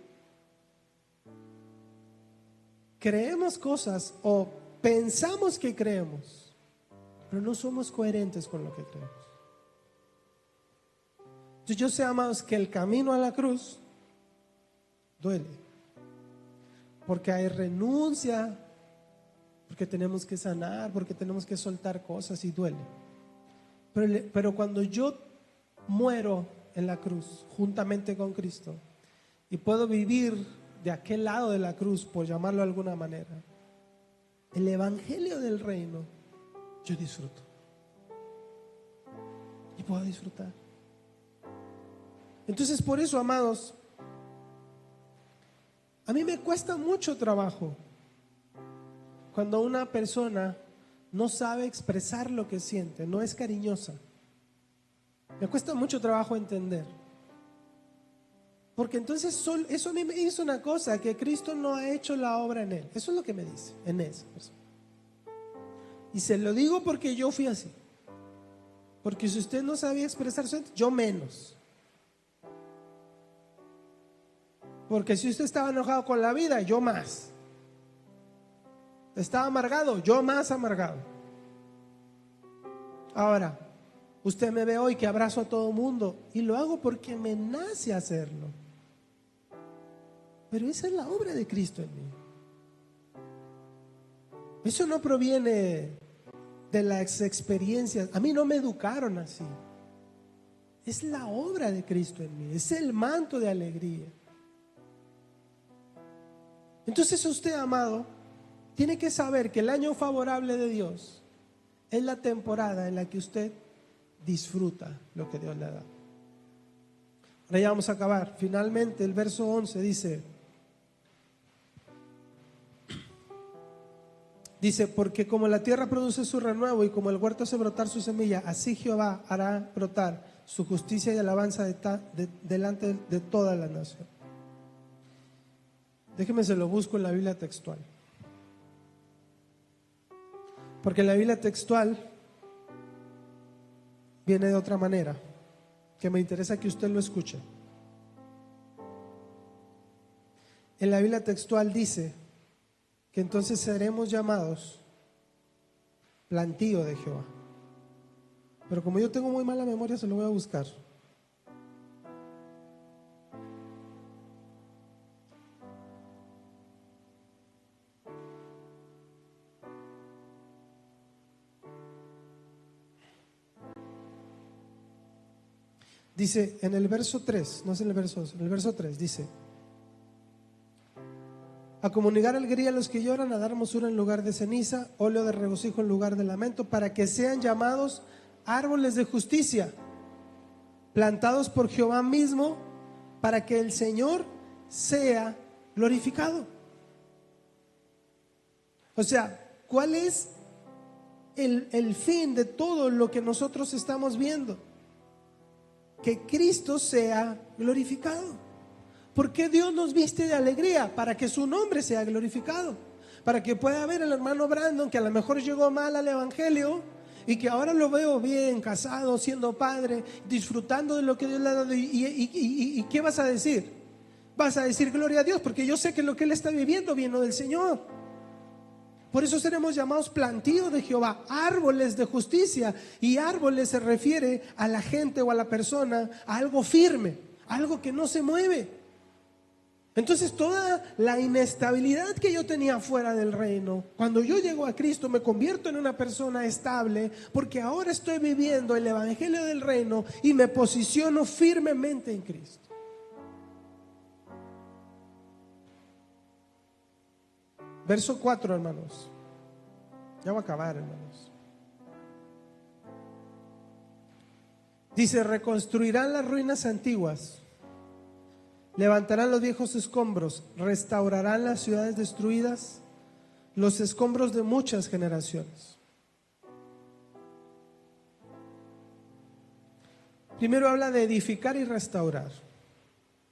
S1: Creemos cosas o pensamos que creemos, pero no somos coherentes con lo que creemos. Entonces yo sé, amados, que el camino a la cruz duele, porque hay renuncia, porque tenemos que sanar, porque tenemos que soltar cosas, y duele. Pero cuando yo muero en la cruz juntamente con Cristo y puedo vivir de aquel lado de la cruz, por llamarlo de alguna manera, el evangelio del reino, yo disfruto y puedo disfrutar. Entonces, por eso, amados, A mí me cuesta mucho trabajo cuando una persona no sabe expresar lo que siente, no es cariñosa. Me cuesta mucho trabajo entender. Porque entonces eso a mí me dice una cosa, que Cristo no ha hecho la obra en él. Eso es lo que me dice, en esa persona. Y se lo digo porque yo fui así. Porque si usted no sabía expresarse, yo menos. Porque si usted estaba enojado con la vida, yo más. Estaba amargado, yo más amargado. Ahora, usted me ve hoy que abrazo a todo mundo y lo hago porque me nace hacerlo. Pero esa es la obra de Cristo en mí. Eso no proviene de las experiencias. A mí no me educaron así. Es la obra de Cristo en mí. Es el manto de alegría. Entonces usted, amado, tiene que saber que el año favorable de Dios es la temporada en la que usted disfruta lo que Dios le da. Ahora ya vamos a acabar. Finalmente el verso 11 dice, porque como la tierra produce su renuevo y como el huerto hace brotar su semilla, así Jehová hará brotar su justicia y alabanza delante de toda la nación. Déjeme, se lo busco en la Biblia textual. Porque en la Biblia textual viene de otra manera, que me interesa que usted lo escuche. En la Biblia textual dice que entonces seremos llamados plantío de Jehová. Pero como yo tengo muy mala memoria, se lo voy a buscar. Dice en el verso 3, no es en el verso 2, en el verso 3 dice: a comunicar alegría a los que lloran, a dar hermosura en lugar de ceniza, óleo de regocijo en lugar de lamento, para que sean llamados árboles de justicia, plantados por Jehová mismo, para que el Señor sea glorificado. O sea, ¿cuál es el fin de todo lo que nosotros estamos viendo? Que Cristo sea glorificado. ¿Por qué Dios nos viste de alegría? Para que su nombre sea glorificado. Para que pueda ver el hermano Brandon, que a lo mejor llegó mal al evangelio y que ahora lo veo bien, casado, siendo padre, disfrutando de lo que Dios le ha dado. ¿Y qué vas a decir? Vas a decir gloria a Dios, porque yo sé que lo que él está viviendo viene del Señor. Por eso seremos llamados plantío de Jehová, árboles de justicia. Y árboles se refiere a la gente o a la persona, a algo firme, algo que no se mueve. Entonces toda la inestabilidad que yo tenía fuera del reino, cuando yo llego a Cristo me convierto en una persona estable, porque ahora estoy viviendo el evangelio del reino y me posiciono firmemente en Cristo. Verso 4, hermanos. Ya va a acabar, hermanos. Dice: reconstruirán las ruinas antiguas, levantarán los viejos escombros, restaurarán las ciudades destruidas, los escombros de muchas generaciones. Primero habla de edificar y restaurar.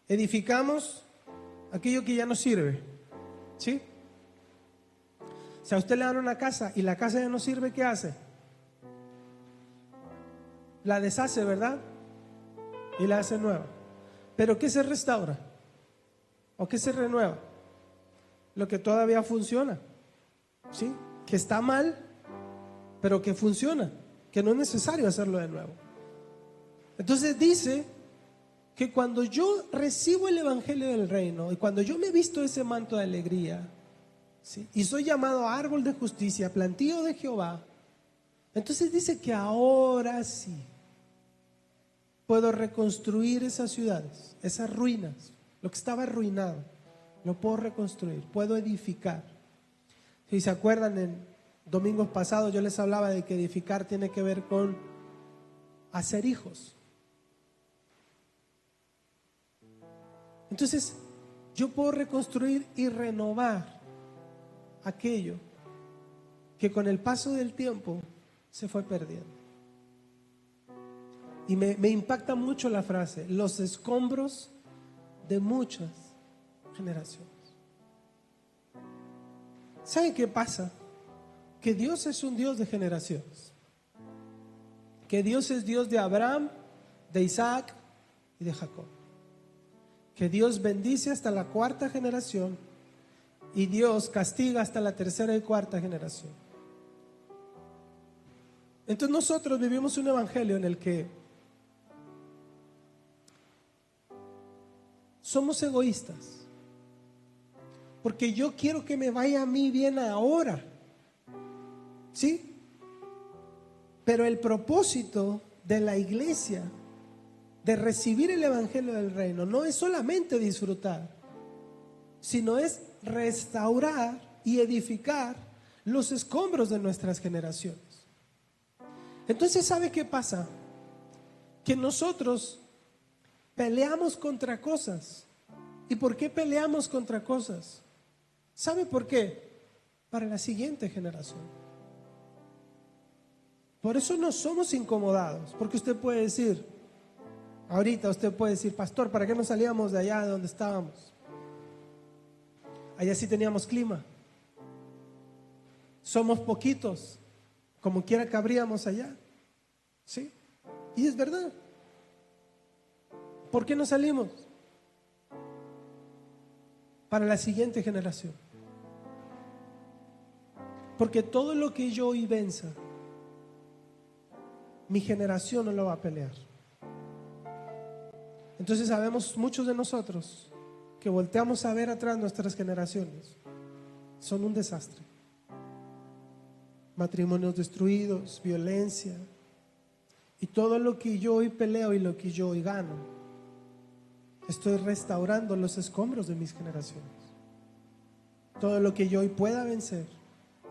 S1: Edificamos aquello que ya no sirve, ¿sí? Si a usted le dan una casa y la casa ya no sirve, ¿qué hace? La deshace, ¿verdad? Y la hace nueva. ¿Pero qué se restaura? ¿O qué se renueva? Lo que todavía funciona, ¿sí? Que está mal, pero que funciona, que no es necesario hacerlo de nuevo. Entonces dice que cuando yo recibo el evangelio del reino y cuando yo me visto ese manto de alegría, ¿sí? Y soy llamado árbol de justicia, plantío de Jehová, entonces dice que ahora sí puedo reconstruir esas ciudades, esas ruinas, lo que estaba arruinado, lo puedo reconstruir, puedo edificar. Si se acuerdan, en domingos pasados yo les hablaba de que edificar tiene que ver con hacer hijos. Entonces, yo puedo reconstruir y renovar aquello que con el paso del tiempo se fue perdiendo. Y me impacta mucho la frase, los escombros de muchas generaciones. ¿Saben qué pasa? Que Dios es un Dios de generaciones. Que Dios es Dios de Abraham, de Isaac y de Jacob. Que Dios bendice hasta la cuarta generación y Dios castiga hasta la tercera y cuarta generación. Entonces nosotros vivimos un evangelio en el que somos egoístas, porque yo quiero que me vaya a mí bien ahora, ¿sí? Pero el propósito de la iglesia, de recibir el evangelio del reino, no es solamente disfrutar, sino es restaurar y edificar los escombros de nuestras generaciones. Entonces, ¿sabe qué pasa? Que nosotros peleamos contra cosas. ¿Y por qué peleamos contra cosas? ¿Sabe por qué? Para la siguiente generación. Por eso no somos incomodados, porque usted puede decir, ahorita usted puede decir, pastor, ¿para qué no salíamos de allá de donde estábamos? Allá sí teníamos clima. Somos poquitos, como quiera cabríamos allá. ¿Sí? Y es verdad. ¿Por qué no salimos? Para la siguiente generación. Porque todo lo que yo hoy venza, mi generación no lo va a pelear. Entonces sabemos muchos de nosotros que volteamos a ver atrás nuestras generaciones, son un desastre. Matrimonios destruidos, violencia, y todo lo que yo hoy peleo y lo que yo hoy gano, estoy restaurando los escombros de mis generaciones. Todo lo que yo hoy pueda vencer,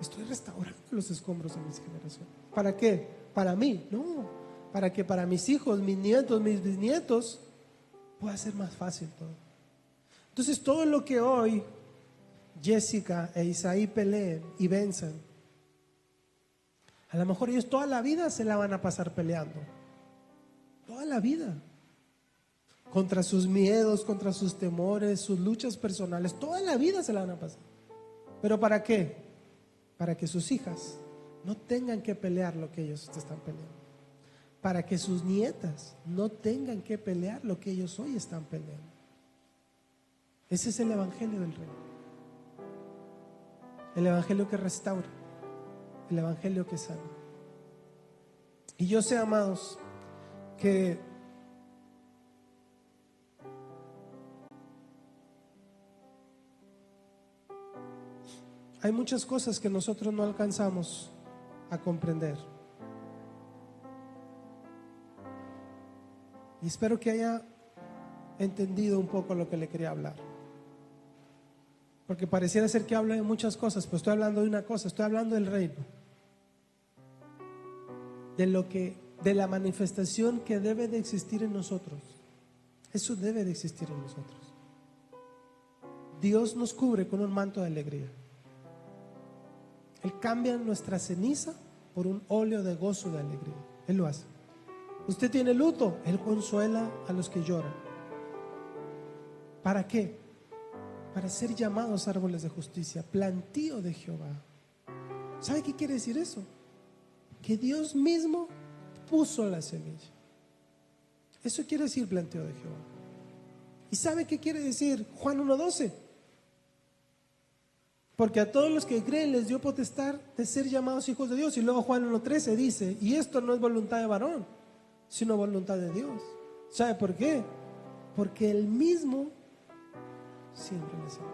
S1: estoy restaurando los escombros de mis generaciones. ¿Para qué? ¿Para mí? No, para que para mis hijos, mis nietos, mis bisnietos pueda ser más fácil todo. Entonces todo lo que hoy Jessica e Isaí peleen y venzan, a lo mejor ellos toda la vida se la van a pasar peleando, toda la vida, contra sus miedos, contra sus temores, sus luchas personales, toda la vida se la van a pasar. ¿Pero para qué? Para que sus hijas no tengan que pelear lo que ellos están peleando, para que sus nietas no tengan que pelear lo que ellos hoy están peleando. Ese es el evangelio del reino, el evangelio que restaura, el evangelio que sana. Y yo sé, amados, que hay muchas cosas que nosotros no alcanzamos a comprender. Y espero que haya entendido un poco lo que le quería hablar. Porque pareciera ser que hablo de muchas cosas, pero estoy hablando de una cosa, estoy hablando del reino. De la manifestación que debe de existir en nosotros. Eso debe de existir en nosotros. Dios nos cubre con un manto de alegría. Él cambia nuestra ceniza por un óleo de gozo, de alegría. Él lo hace. Usted tiene luto, Él consuela a los que lloran. ¿Para qué? Para ser llamados árboles de justicia, plantío de Jehová. ¿Sabe qué quiere decir eso? Que Dios mismo puso la semilla. Eso quiere decir plantío de Jehová. ¿Y sabe qué quiere decir Juan 1:12? Porque a todos los que creen les dio potestad de ser llamados hijos de Dios. Y luego Juan 1:13 dice, y esto no es voluntad de varón, sino voluntad de Dios. ¿Sabe por qué? Porque Él mismo siembra la semilla.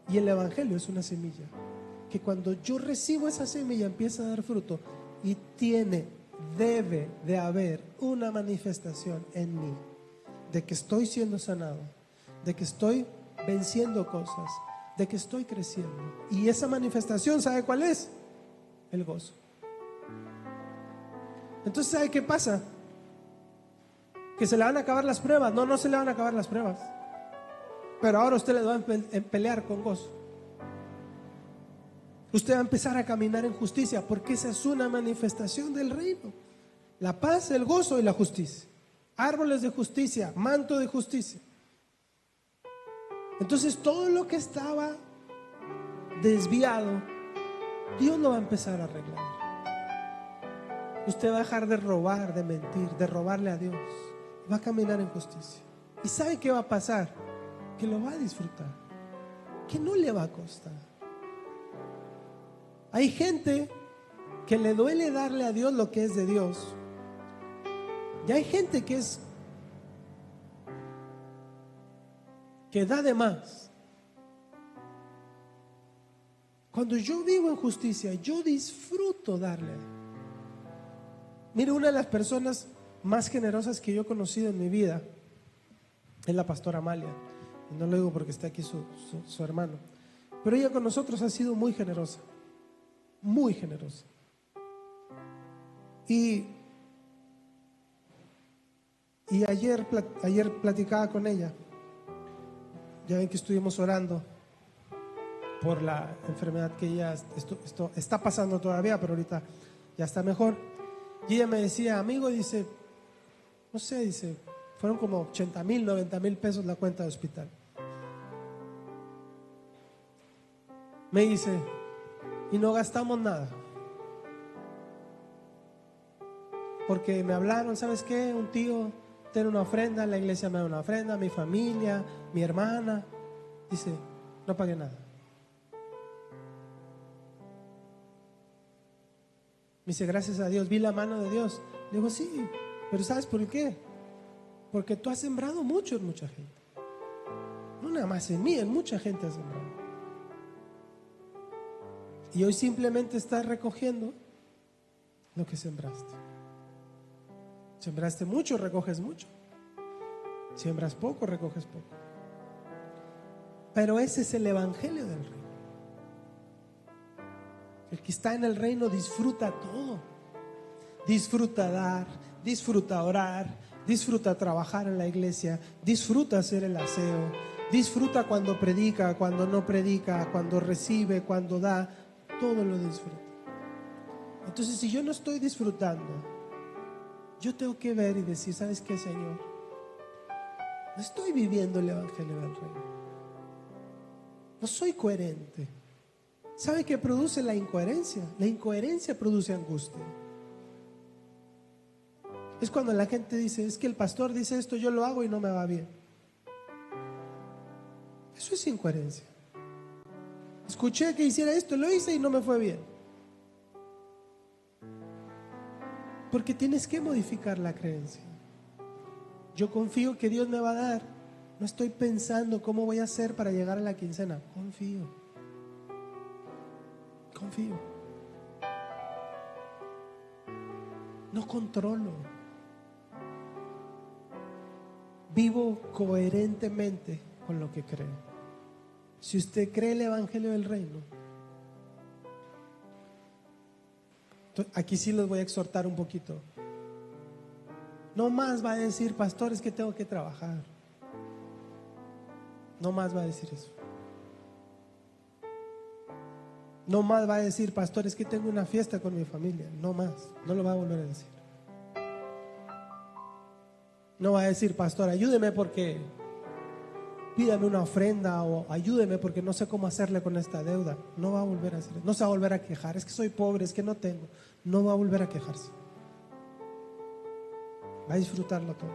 S1: Y el evangelio es una semilla que cuando yo recibo esa semilla empieza a dar fruto y debe de haber una manifestación en mí de que estoy siendo sanado, de que estoy venciendo cosas, de que estoy creciendo. Y esa manifestación, ¿sabe cuál es? El gozo. Entonces, ¿sabe qué pasa? Que se le van a acabar las pruebas. No se le van a acabar las pruebas. Pero ahora usted le va a pelear con gozo. Usted va a empezar a caminar en justicia, porque esa es una manifestación del reino. La paz, el gozo y la justicia. Árboles de justicia, manto de justicia. Entonces todo lo que estaba desviado, Dios lo va a empezar a arreglar. Usted va a dejar de robar, de mentir, de robarle a Dios. Va a caminar en justicia. ¿Y sabe qué va a pasar? Que lo va a disfrutar, que no le va a costar. Hay gente que le duele darle a Dios lo que es de Dios. Y hay gente que da de más. Cuando yo vivo en justicia, yo disfruto darle. Mire, una de las personas más generosas que yo he conocido en mi vida es la pastora Amalia. Y no lo digo porque está aquí su hermano, pero ella con nosotros ha sido muy generosa, muy generosa. Y ayer platicaba con ella. Ya ven que estuvimos orando por la enfermedad que ella esto está pasando todavía, pero ahorita ya está mejor. Y ella me decía, amigo, dice, no sé, dice, fueron como 80,000, 90,000 pesos la cuenta de hospital. Me dice, y no gastamos nada. Porque me hablaron, ¿sabes qué? Un tío tiene una ofrenda, la iglesia me da una ofrenda, mi familia, mi hermana. Dice, no pagué nada. Me dice, gracias a Dios, vi la mano de Dios. Le digo, sí, pero ¿sabes por qué? Porque tú has sembrado mucho en mucha gente. No nada más en mí, en mucha gente has sembrado. Y hoy simplemente estás recogiendo lo que sembraste. Sembraste mucho, recoges mucho. Siembras poco, recoges poco. Pero ese es el evangelio del reino. El que está en el reino disfruta todo. Disfruta dar, disfruta orar, disfruta trabajar en la iglesia, disfruta hacer el aseo, disfruta cuando predica, cuando no predica, cuando recibe, cuando da, todo lo disfruta. Entonces, si yo no estoy disfrutando, yo tengo que ver y decir, ¿sabes qué, Señor? No estoy viviendo el evangelio del reino. No soy coherente. ¿Sabe qué produce la incoherencia? La incoherencia produce angustia. Es cuando la gente dice, es que el pastor dice esto, yo lo hago y no me va bien. Eso es incoherencia. Escuché que hiciera esto, lo hice y no me fue bien. Porque tienes que modificar la creencia. Yo confío que Dios me va a dar. No estoy pensando cómo voy a hacer para llegar a la quincena. Confío. No controlo. Vivo coherentemente con lo que creo. Si usted cree el evangelio del reino, aquí sí los voy a exhortar un poquito. No más va a decir, pastor, es que tengo que trabajar. No más va a decir eso. No más va a decir, pastor, es que tengo una fiesta con mi familia. No más, no lo va a volver a decir. No va a decir, pastor, ayúdeme porque pídame una ofrenda, o ayúdeme porque no sé cómo hacerle con esta deuda. No va a volver a hacer eso. No se va a volver a quejar, es que soy pobre, es que no tengo. No va a volver a quejarse. Va a disfrutarlo todo.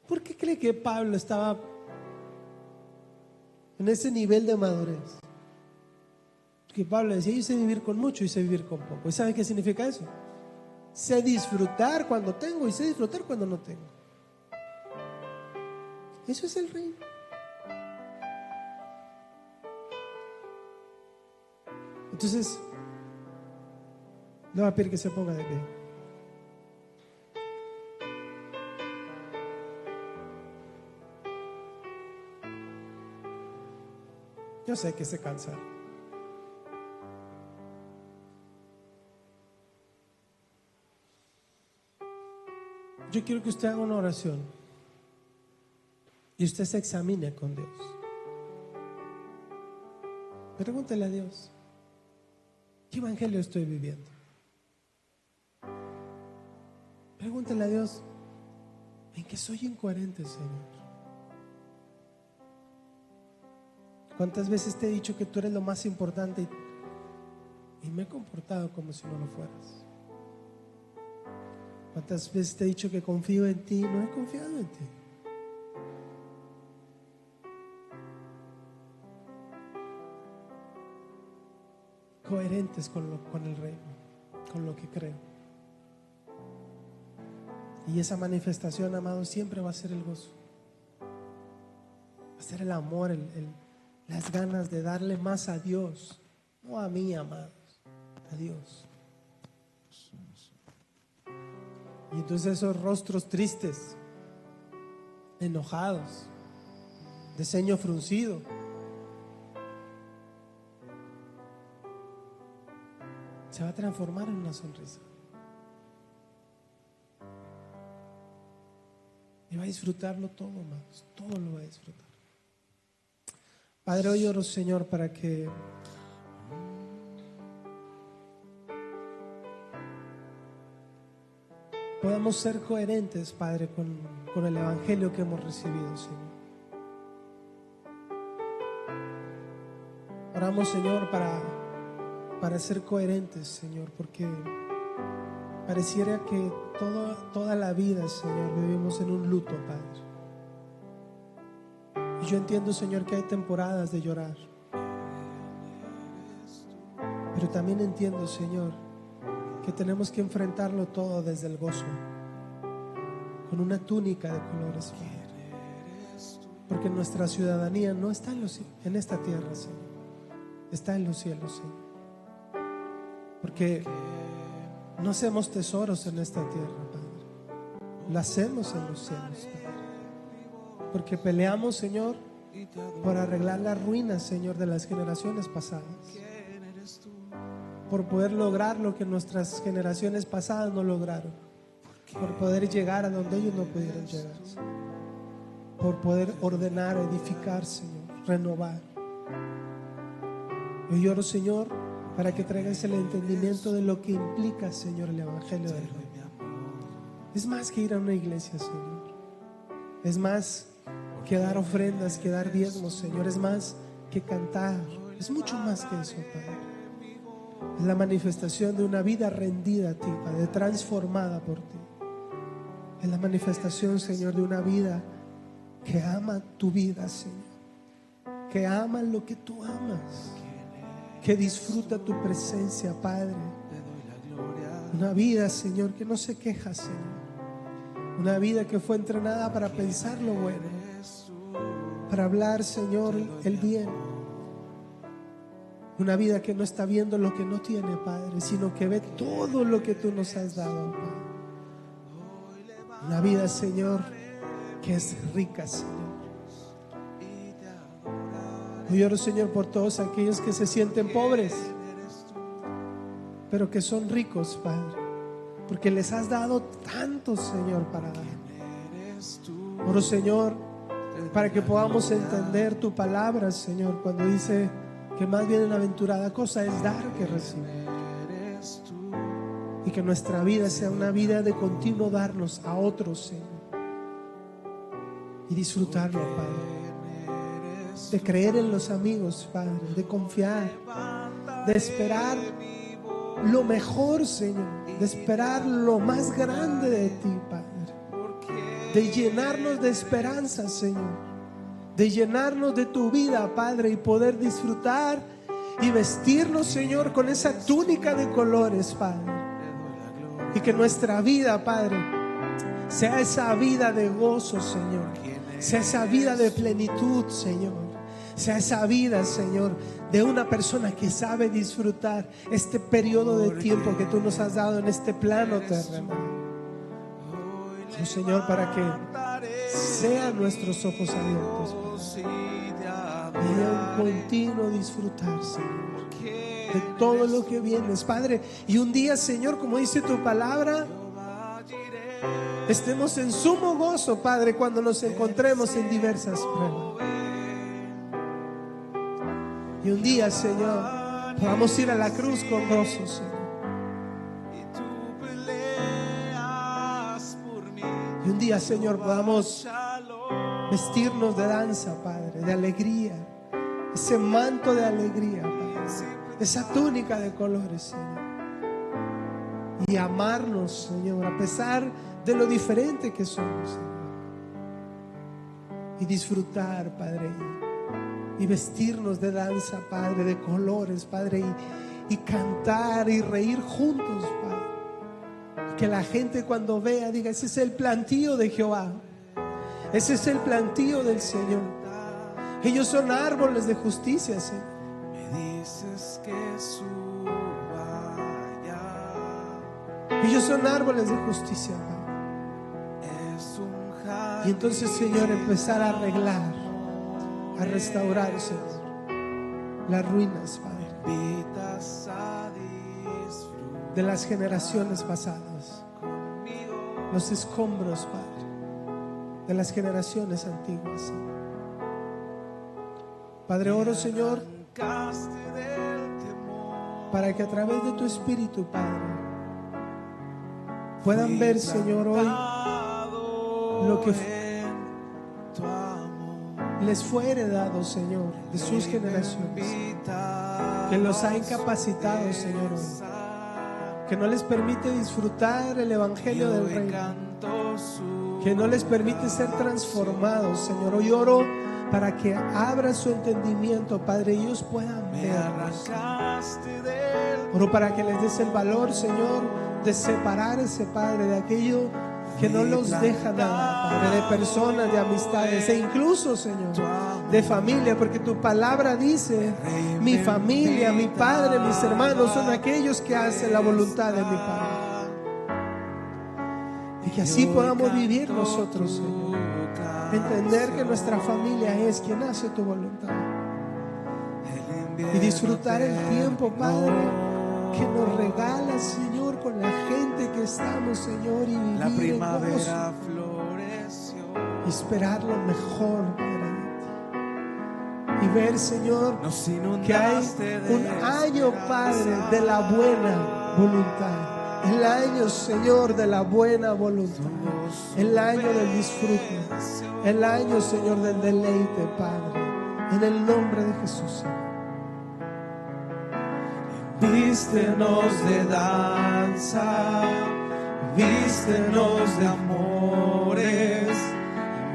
S1: ¿Por qué cree que Pablo estaba en ese nivel de madurez? Que Pablo decía, yo sé vivir con mucho y sé vivir con poco. ¿Y sabe qué significa eso? Sé disfrutar cuando tengo y sé disfrutar cuando no tengo. Eso es el reino. Entonces, le voy a pedir que se ponga de pie. Yo sé que se cansa. Yo quiero que usted haga una oración. y usted se examine con Dios. Pregúntele a Dios, ¿qué evangelio estoy viviendo? Pregúntele a Dios, ¿en qué soy incoherente, Señor? ¿Cuántas veces te he dicho que tú eres lo más importante y me he comportado como si no lo fueras? ¿Cuántas veces te he dicho que confío en ti y no he confiado en ti? Coherentes con el reino, con lo que creo. Y esa manifestación, amado, siempre va a ser el gozo, va a ser el amor, las ganas de darle más a Dios, no a mí, amados, a Dios. Y entonces esos rostros tristes, enojados, de ceño fruncido, se va a transformar en una sonrisa. Y va a disfrutarlo todo, amados, todo lo va a disfrutar. Padre, hoy oro, Señor, para que podamos ser coherentes, Padre, con el evangelio que hemos recibido, Señor. Oramos, Señor, para ser coherentes, Señor, porque pareciera que toda la vida, Señor, vivimos en un luto, Padre. Y yo entiendo, Señor, que hay temporadas de llorar, pero también entiendo, Señor, que tenemos que enfrentarlo todo desde el gozo, con una túnica de colores, Padre. Porque nuestra ciudadanía no está en esta tierra, Señor, está en los cielos, Señor. Porque no hacemos tesoros en esta tierra, Padre, lo hacemos en los cielos, Padre. Porque peleamos, Señor, por arreglar las ruinas, Señor, de las generaciones pasadas, por poder lograr lo que nuestras generaciones pasadas no lograron, por poder llegar a donde ellos no pudieron llegar, por poder ordenar, edificar, Señor, renovar. Yo lloro, Señor, para que traigas el entendimiento de lo que implica, Señor, el evangelio del reino. Es más que ir a una iglesia, Señor. Es más que dar ofrendas, que dar diezmos, Señor. Es más que cantar. Es mucho más que eso, Padre. Es la manifestación de una vida rendida a ti, Padre, transformada por ti. Es la manifestación, Señor, de una vida que ama tu vida, Señor, que ama lo que tú amas, que disfruta tu presencia, Padre. Una vida, Señor, que no se queja, Señor. Una vida que fue entrenada para pensar lo bueno, para hablar, Señor, el bien. Una vida que no está viendo lo que no tiene, Padre, sino que ve todo lo que tú nos has dado, Padre. Una vida, Señor, que es rica, Señor. Yo oro, Señor, por todos aquellos que se sienten pobres, pero que son ricos, Padre, porque les has dado tanto, Señor, para dar. Oro, Señor, para que podamos entender tu palabra, Señor, cuando dice que más bienaventurada cosa es dar que recibir. Y que nuestra vida sea una vida de continuo darnos a otros, Señor, y disfrutarlo, Padre. De creer en los amigos, Padre, de confiar, de esperar lo mejor, Señor, de esperar lo más grande de ti, Padre, de llenarnos de esperanza, Señor, de llenarnos de tu vida, Padre, y poder disfrutar y vestirnos, Señor, con esa túnica de colores, Padre, y que nuestra vida, Padre, sea esa vida de gozo, Señor, sea esa vida de plenitud, Señor. Sea esa vida, Señor, de una persona que sabe disfrutar este periodo de tiempo que tú nos has dado en este plano terrenal. Oh, Señor, para que sean nuestros ojos abiertos, Padre, y un continuo disfrutar, Señor, de todo lo que vienes, Padre. Y un día, Señor, como dice tu palabra, estemos en sumo gozo, Padre, cuando nos encontremos en diversas pruebas. Y un día, Señor, podamos ir a la cruz con gozo, Señor. Y un día, Señor, podamos vestirnos de danza, Padre, de alegría, ese manto de alegría, Padre, esa túnica de colores, Señor, y amarnos, Señor, a pesar de lo diferente que somos, Señor, y disfrutar, Padre, y vestirnos de danza, Padre, de colores, Padre, y cantar y reír juntos, Padre. Que la gente cuando vea diga: ese es el plantío de Jehová, ese es el plantío del Señor. Ellos son árboles de justicia, Señor.
S2: Me dices que suba ya.
S1: Ellos son árboles de justicia, Padre.
S2: Es un jardín.
S1: Y entonces, Señor, empezar a arreglar, a restaurar, Señor, las ruinas, Padre,
S2: Invitas a disfrutar
S1: de las generaciones pasadas,
S2: conmigo.
S1: los escombros, Padre, de las generaciones antiguas, Señor. Padre, oro, Señor,
S2: Arrancaste del temor.
S1: para que a través de tu Espíritu, Padre, puedan ver, Señor, hoy lo que
S2: En tu amor.
S1: les fue heredado, Señor, de sus generaciones, que los ha incapacitado, Señor, hoy, que no les permite disfrutar el Evangelio del Reino, que no les permite ser transformados, Señor. Hoy oro para que abra su entendimiento, Padre, y ellos puedan verlos. Oro para que les des el valor, Señor, de separarse, Padre, de aquello que no los deja nada, Padre, de personas, de amistades e incluso, Señor, de familia, porque tu palabra dice: mi familia, mi padre, mis hermanos son aquellos que hacen la voluntad de mi Padre. Y que así podamos vivir nosotros, Señor, entender que nuestra familia es quien hace tu voluntad y disfrutar el tiempo, Padre, que nos regala, Señor, con la gente que estamos, Señor, y
S2: La
S1: vivir en gozo
S2: primavera floreció.
S1: y esperar lo mejor, Padre, de ti. Y ver, Señor,
S2: Nos
S1: que hay
S2: inundaste de
S1: un año, Padre, de la buena voluntad. El año, Señor, de la buena voluntad. El año del disfrute. El año, Señor, del deleite, Padre. En el nombre de Jesús, Señor.
S2: Vístenos de danza, vístenos de amores,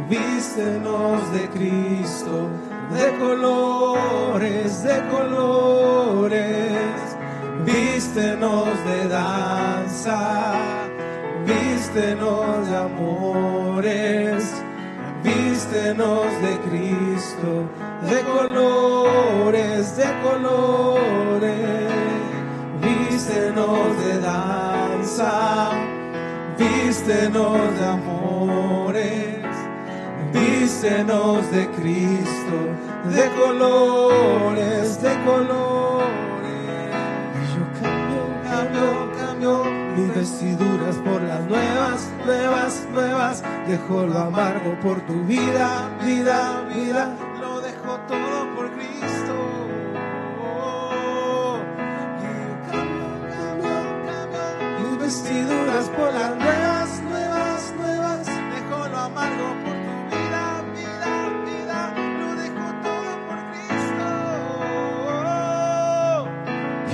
S2: vístenos de Cristo, de colores, de colores. Vístenos de danza, vístenos de amores, vístenos de Cristo, de colores, de colores. Vístenos de danza, vístenos de amores, vístenos de Cristo, de colores, de colores. Cambio mis vestiduras por las nuevas, nuevas, nuevas. Dejo lo amargo por tu vida, vida, vida. Lo dejo todo por Cristo. Mis vestiduras por las nuevas, nuevas, nuevas. Dejo lo amargo por tu vida, vida, vida. Lo dejo todo por Cristo.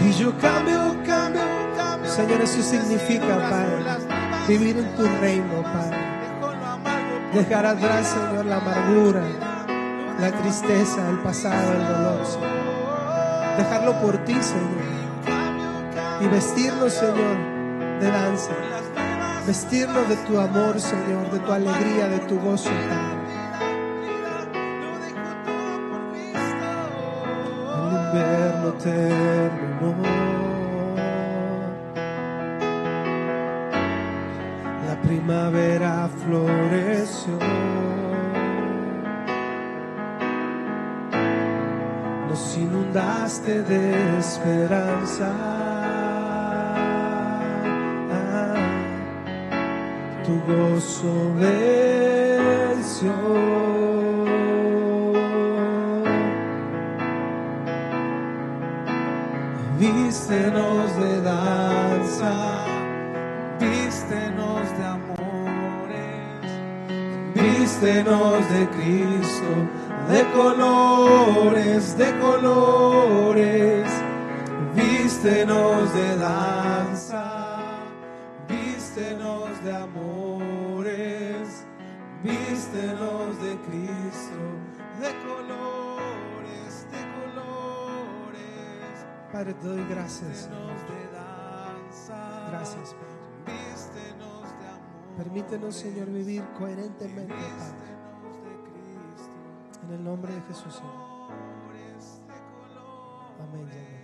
S1: Y yo cambio. Señor, eso significa, Padre, vivir en tu reino, Padre. Dejar atrás, Señor, la amargura, la tristeza, el pasado, el dolor, Señor. Dejarlo por ti, Señor. Y vestirnos, Señor, de danza. Vestirnos de tu amor, Señor, de tu alegría, de tu gozo, Padre. El invierno terminó. Primavera floreció, nos inundaste de esperanza.
S2: tu gozo venció. Vístenos de danza, vístenos de amores, vístenos de Cristo, de colores, vístenos de danza, vístenos de amores, vístenos de Cristo, de colores,
S1: Padre, te doy gracias.
S2: vístenos de danza,
S1: Gracias, Padre.
S2: vístenos de amor,
S1: Permítenos, Señor, vivir coherentemente, Padre.
S2: vístenos de Cristo,
S1: En el nombre de Jesús, Señor.
S2: colores,
S1: Amén y amén.